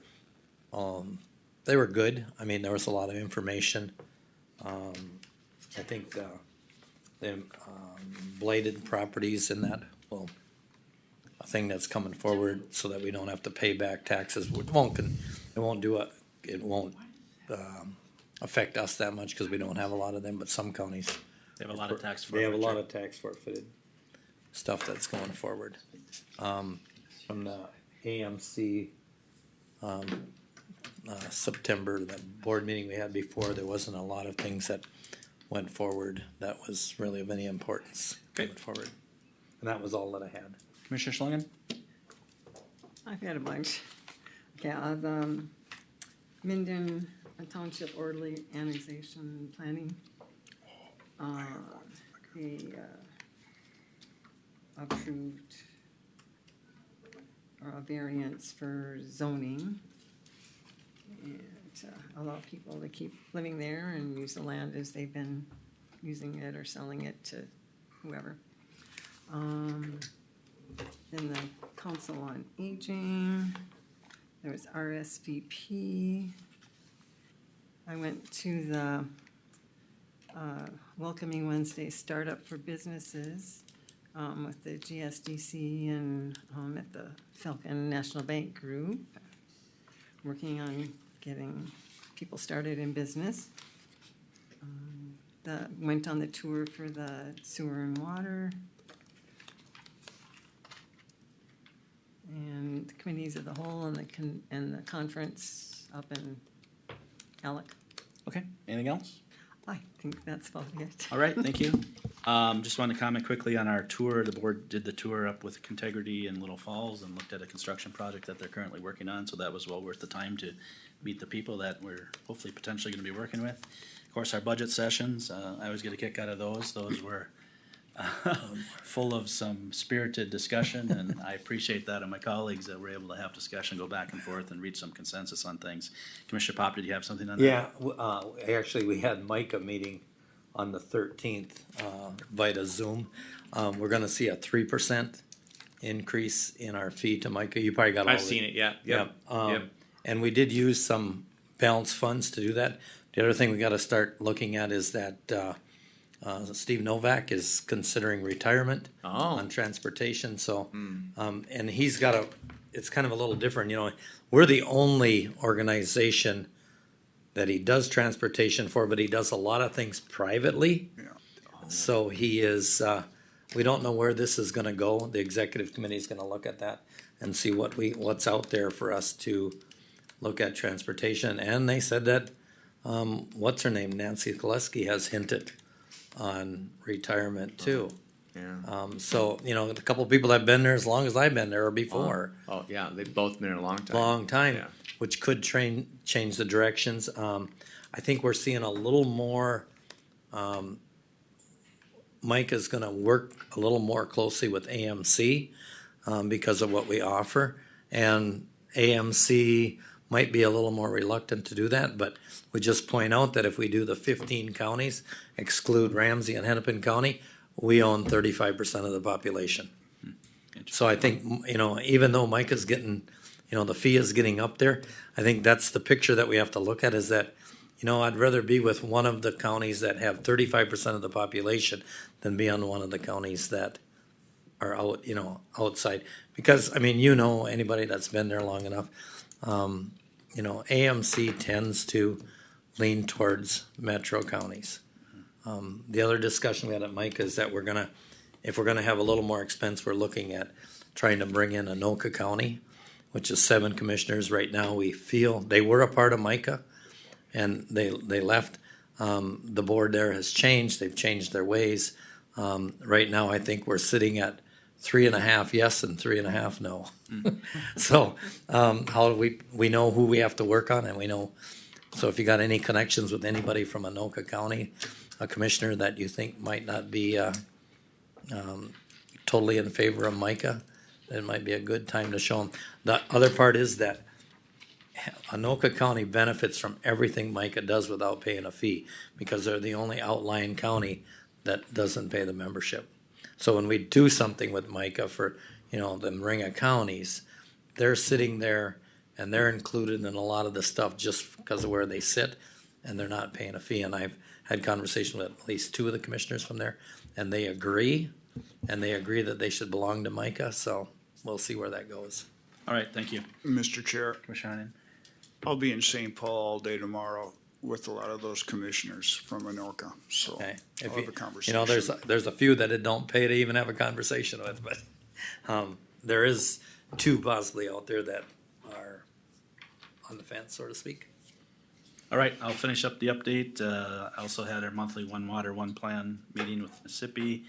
they were good. I mean, there was a lot of information. I think the bladed properties in that, well, a thing that's coming forward so that we don't have to pay back taxes. It won't affect us that much because we don't have a lot of them, but some counties. They have a lot of tax They have a lot forfeiture. of tax forfeited stuff that's going forward. From the AMC September, the board meeting we had before, there wasn't a lot of things that went forward that was really of any importance going forward. And that was all that I had. Commissioner Schlangen? I've got a bunch. Okay, Minden Township Orderly Annexation Planning. They approved a variance for zoning and allow people to keep living there and use the land as they've been using it or selling it to whoever. Then the Council on Aging, there was RSVP. I went to the Welcoming Wednesday Startup for Businesses with the GSDC and at the Falcon National Bank Group, working on getting people started in business. Went on the tour for the sewer and water. And the committees of the whole and the conference up in Alec. Okay, anything else? I think that's about it. All right, thank you. Just wanted to comment quickly on our tour. The board did the tour up with Contegrity in Little Falls and looked at a construction project that they're currently working on, so that was well worth the time to meet the people that we're hopefully potentially gonna be working with. Of course, our budget sessions, I always get a kick out of those. Those were full of some spirited discussion, and I appreciate that of my colleagues that we're able to have discussion, go back and forth, and reach some consensus on things. Commissioner Pop, did you have something on that? Yeah, actually, we had Micah meeting on the 13th via Zoom. We're gonna see a 3% increase in our fee to Micah. You probably got all I've seen it, yeah, yep. And we did use some balance funds to do that. The other thing we gotta start looking at is that Steve Novak is considering retirement on transportation, so, and he's got it's kind of a little different, we're the only organization that he does transportation for, but he does a lot of things privately. So he is, we don't know where this is gonna go. The executive committee is gonna look at that and see what's out there for us to look at transportation. And they said that, what's her name, Nancy Koleski has hinted on retirement too. So, a couple of people that have been there as long as I've been there or before. Oh, yeah, they've both been there a long time. Long time, which could change the directions. I think we're seeing a little more, Mike is gonna work a little more closely with AMC because of what we offer. And AMC might be a little more reluctant to do that, but we just point out that if we do the 15 counties, exclude Ramsey and Hennepin County, we own 35% of the population. So I think, even though Mike is getting, the fee is getting up there, I think that's the picture that we have to look at, is that, you know, I'd rather be with one of the counties that have 35% of the population than be on one of the counties that are out, you know, outside. Because, I mean, you know, anybody that's been there long enough, you know, AMC tends to lean towards metro counties. The other discussion we had at Mike is that if we're gonna have a little more expense, we're looking at trying to bring in Anoka County, which is 7 commissioners right now. We feel they were a part of MICA, and they left. The board there has changed. They've changed their ways. Right now, I think we're sitting at 3.5 yes and 3.5 no. So how do we know who we have to work on, and we know. So if you got any connections with anybody from Anoka County, a commissioner that you think might not be totally in favor of MICA, it might be a good time to show them. The other part is that Anoka County benefits from everything MICA does without paying a fee, because they're the only outlying county that doesn't pay the membership. So when we do something with MICA for, you know, the Ringa counties, they're sitting there and they're included in a lot of the stuff just because of where they sit, and they're not paying a fee. And I've had conversation with at least 2 of the commissioners from there, and they agree that they should belong to MICA. So we'll see where that goes. All right, thank you. Mr. Chair, Commissioner Heinen. I'll be in St. Paul all day tomorrow with a lot of those commissioners from Anoka, so Okay. I'll have a conversation. You know, there's a few that it don't pay to even have a conversation with, but there is 2 possibly out there that are on the fence, so to speak. All right, I'll finish up the update. I also had our monthly One Water, One Plan meeting with Mississippi.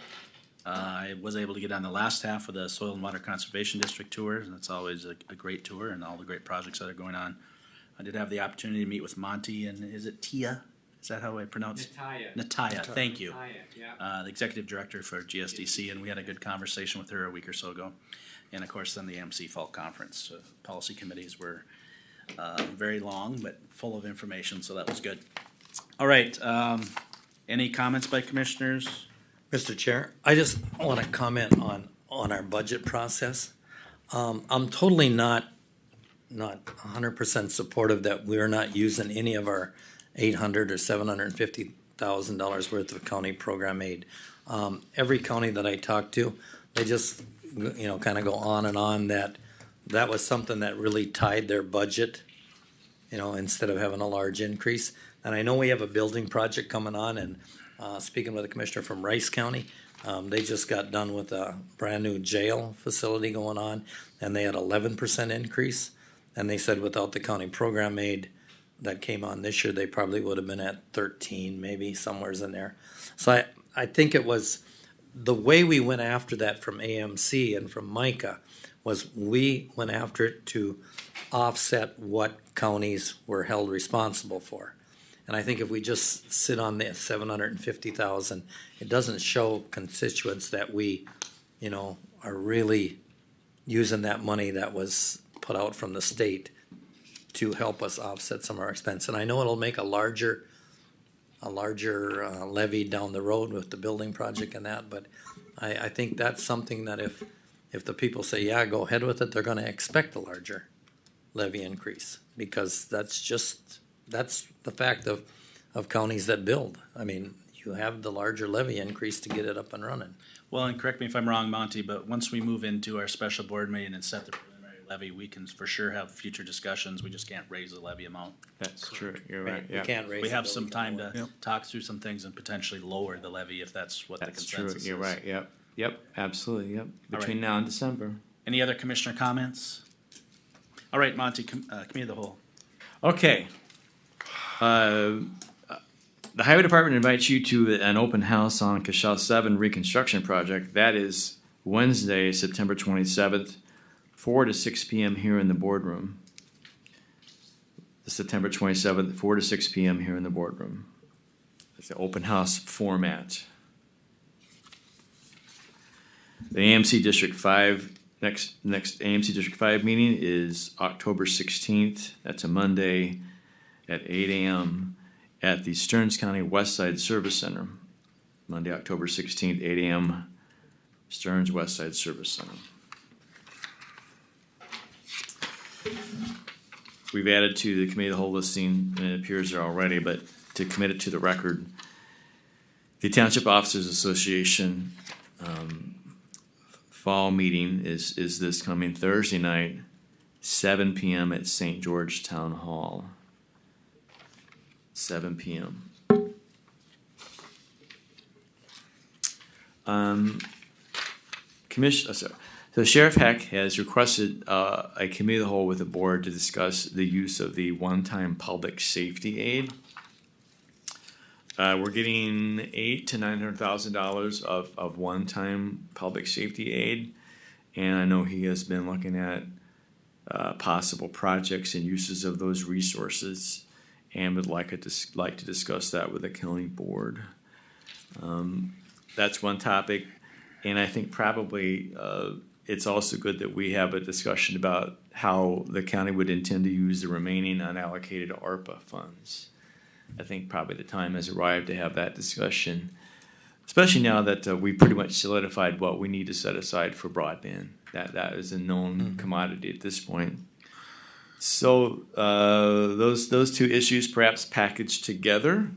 I was able to get on the last half of the Soil and Water Conservation District tour, and it's always a great tour and all the great projects that are going on. I did have the opportunity to meet with Monty, and is it Tia? Is that how I pronounce it? Nataya, thank you. The executive director for GSDC, and we had a good conversation with her a week or so ago. And of course, then the MC Fall Conference. Policy committees were very long, but full of information, so that was good. All right, any comments by commissioners? Mr. Chair, I just want to comment on our budget process. I'm totally not 100% supportive that we're not using any of our $800,000 or $750,000 worth of county program aid. Every county that I talk to, they just, you know, kind of go on and on that was something that really tied their budget, you know, instead of having a large increase. And I know we have a building project coming on, and speaking with a commissioner from Rice County, they just got done with a brand new jail facility going on, and they had 11% increase. And they said without the county program aid that came on this year, they probably would have been at 13, maybe somewhere's in there. So I think it was the way we went after that from AMC and from MICA was we went after it to offset what counties were held responsible for. And I think if we just sit on the 750,000, it doesn't show constituents that we, you know, are really using that money that was put out from the state to help us offset some of our expense. And I know it'll make a larger levy down the road with the building project and that, but I think that's something that if the people say, yeah, go ahead with it, they're gonna expect a larger levy increase, because that's the fact of counties that build. I mean, you have the larger levy increase to get it up and running. Well, and correct me if I'm wrong, Monty, but once we move into our special board meeting and set the preliminary levy, we can for sure have future discussions. We just can't raise the levy amount. That's true, you're right, yeah. We can't raise We it, have but some we can time lower to it. talk through some things and potentially lower the levy if that's what the That's consensus true, is. you're right, yep, absolutely, yep, All between right. now and December. Any other commissioner comments? All right, Monty, committee of the whole. Okay. The Highway Department invites you to an open house on Cashel 7 reconstruction project. That is Wednesday, September 27th, 4 to 6 p.m. here in the boardroom. September 27th, 4 to 6 p.m. here in the boardroom. It's the open house format. The AMC District 5, next AMC District 5 meeting is October 16th. That's a Monday at 8 a.m. at the Stearns County West Side Service Center. Monday, October 16th, 8 a.m. Stearns West Side Service Center. we've added to the committee of the whole listing, and it appears there already, but to commit it to the record, the Township Officers Association fall meeting is this coming Thursday night, 7 p.m. at St. George Town Hall. 7 p.m. So Sheriff Heck has requested a committee of the whole with the board to discuss the use of the one-time public safety aid. We're getting $800,000 to $900,000 of one-time public safety aid, and I know he has been looking at possible projects and uses of those resources, and would like to discuss that with the county board. That's one topic, and I think probably it's also good that we have a discussion about how the county would intend to use the remaining unallocated ARPA funds. I think probably the time has arrived to have that discussion, especially now that we pretty much solidified what we need to set aside for broadband. That is a known commodity at this point. So those two issues perhaps packaged together.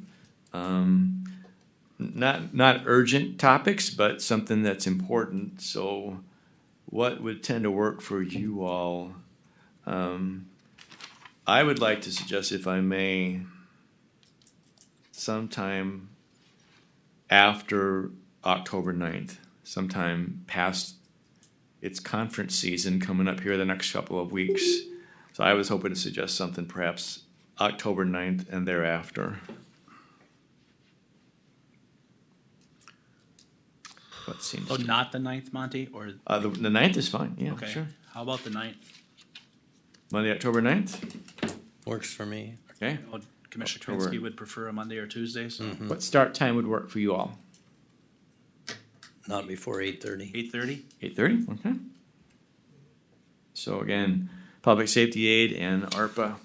Not urgent topics, but something that's important. So what would tend to work for you all? I would like to suggest, if I may, sometime after October 9th, sometime past its conference season coming up here the next couple of weeks. So I was hoping to suggest something perhaps October 9th and thereafter. What seems Oh, not the 9th, Monty, or? the 9th is fine, yeah, Okay. sure. How about the 9th? Monday, October 9th? Works for me. Okay. Oh, Commissioner October. Twinsky would prefer a Monday or Tuesday, so. What start time would work for you all? Not before 8:30. 8:30? 8:30, okay. So again, public safety aid and ARPA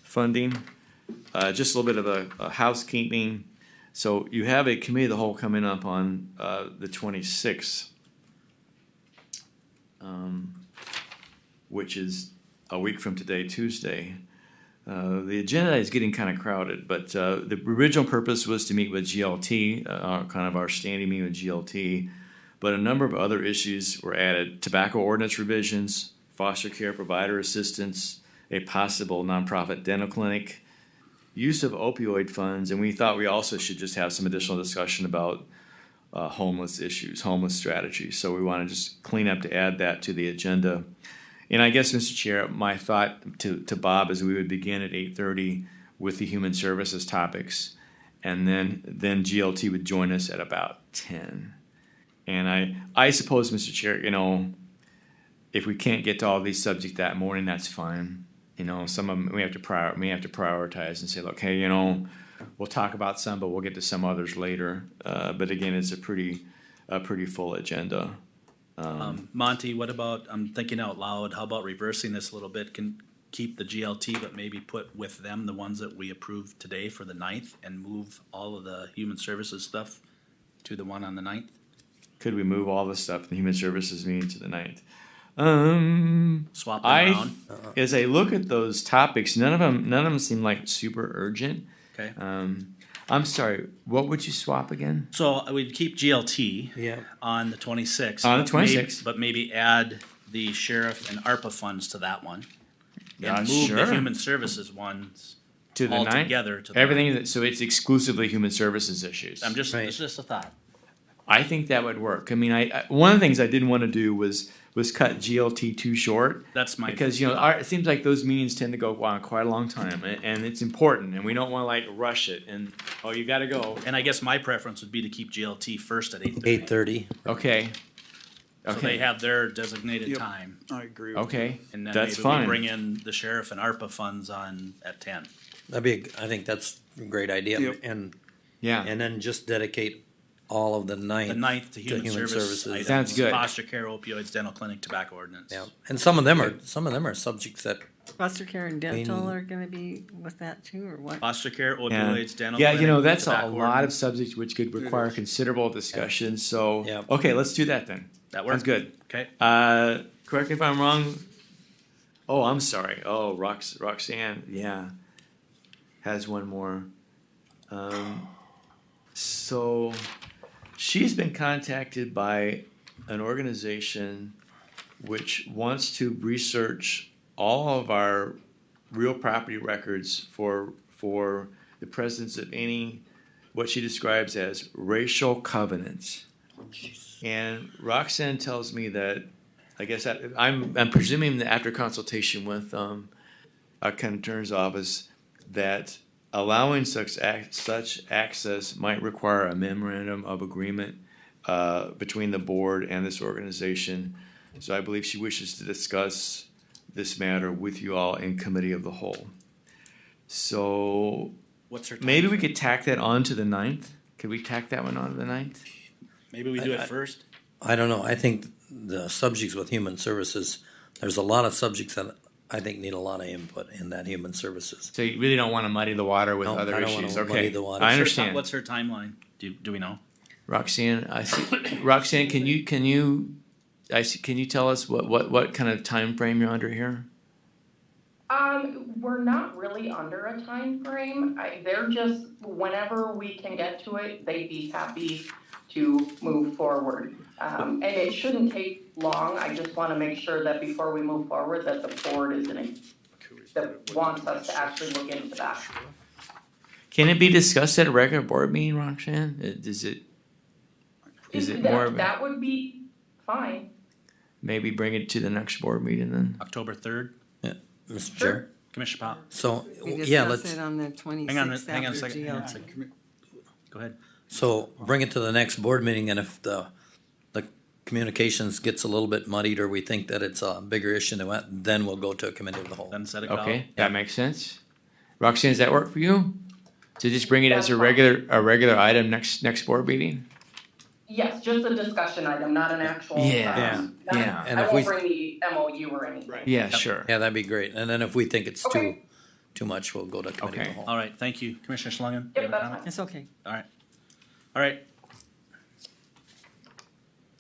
funding. Just a little bit of a housekeeping. So you have a committee of the whole coming up on the 26th, which is a week from today, Tuesday. The agenda is getting kind of crowded, but the original purpose was to meet with GLT, kind of our standing meeting with GLT, but a number of other issues were added: tobacco ordinance revisions, foster care provider assistance, a possible nonprofit dental clinic, use of opioid funds, and we thought we also should just have some additional discussion about homeless issues, homeless strategies. So we want to just clean up to add that to the agenda. And I guess, Mr. Chair, my thought to Bob is we would begin at 8:30 with the human services topics, and then GLT would join us at about 10. And I suppose, Mr. Chair, if we can't get to all these subjects that morning, that's fine. Some of them we have to prioritize and say, look, hey, we'll talk about some, but we'll get to some others later. But again, it's a pretty full agenda. Monty, what about, I'm thinking out loud, how about reversing this a little bit? Can keep the GLT, but maybe put with them the ones that we approved today for the 9th and move all of the human services stuff to the one on the 9th? Could we move all the stuff in the human services meeting to the 9th? Swap them around? As I look at those topics, none of them seem like super urgent. Okay. I'm sorry, what would you swap again? So we'd keep GLT on the 26th. On the 26th. But maybe add the sheriff and ARPA funds to that one. And move sure. the human services ones To the all 9th? together to the Everything, so it's exclusively human services issues. It's just a thought. I think that would work. I mean, one of the things I didn't want to do was cut GLT too short. That's my because it seems like those meetings tend to go on quite a long time, and it's important, and we don't want to rush it. And you got to go. And I guess my preference would be to keep GLT first at 8:30. 8:30. Okay. So they have their designated time. I agree. Okay, And then that's maybe fine. we bring in the sheriff and ARPA funds on at 10. I think that's a great idea. Yep. And Yeah. and then just dedicate all of the 9th. The 9th to human services items. Sounds good. Foster care, opioids, dental clinic, tobacco ordinance. Yeah, and some of them are subjects that Foster care and dental are gonna be with that too, or what? Foster care, Yeah, opioids, dental clinic, that's a tobacco lot of ordinance. subjects which could require considerable discussion. So, Yeah. okay, let's do that then. That works? Sounds good. Okay. Correct me if I'm wrong. Oh, I'm sorry. Oh, Roxanne, yeah, has one more. So she's been contacted by an organization which wants to research all of our real property records for the presence of any, what she describes as racial covenants. And Roxanne tells me that, I guess I'm presuming that after consultation with our county attorney's office, that allowing such access might require a memorandum of agreement between the board and this organization. So I believe she wishes to discuss this matter with you all in committee of the whole. So What's her maybe we timeframe? could tack that on to the 9th. Could we tack that one on to the 9th? Maybe we do it first? I don't know, I think the subjects with human services, there's a lot of subjects that I think need a lot of input in that human services. So you really don't want to muddy the water with No, other I don't wanna issues. muddy Okay, the water. I understand. What's her timeline? Do we know? Roxanne, I see. Roxanne, can you tell us what kind of time frame you're under here? We're not really under a time frame. They're just, whenever we can get to it, they'd be happy to move forward. And it shouldn't take long. I just want to make sure that before we move forward, that the board is that wants us to actually look into that. Can it be discussed at a regular board meeting, Roxanne? Is it more of a, That would be fine. maybe bring it to the next board meeting then? October 3rd? Yeah, Mr. Chair. Commissioner Pop? So, We yeah, discussed let's, it on the Hang on a 26th hang on a after second. Hang on a GLT. second. Go ahead. so bring it to the next board meeting, and if the communications gets a little bit muddied, or we think that it's a bigger issue than that, then we'll go to a committee of the whole. Then set a call. Okay, that makes sense. Roxanne, does that work for you? To just bring it as a regular item next board meeting? Yes, just a discussion item, not an actual. Yeah, yeah. And I if won't we, bring the MOU or anything. Yeah, sure. yeah, that'd be great. And then if we think it's Okay. too much, we'll go to committee of the Okay. whole. All right, thank you. Commissioner Schlangen? Yep, that's fine. It's okay. All right. All right.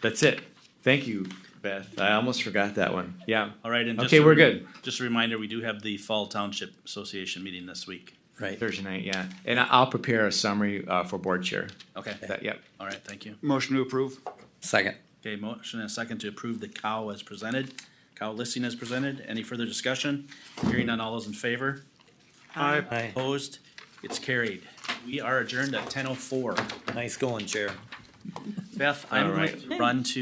That's it. Thank you, Beth. I almost forgot that one. Yeah. All right, and just Okay, we're good. Just a reminder, we do have the Fall Township Association meeting this week. Right. Thursday night, yeah. And I'll prepare a summary for board chair. Okay. Yep. All right, thank you. Motion to approve. Second. Okay, motion and a second to approve the cow as presented. Cow listing as presented. Any further discussion? Hearing none, all those in favor? Aye. Aye. Opposed? It's carried. We are adjourned at 10:04. Nice going, Chair. Beth, I'm All going right. to run to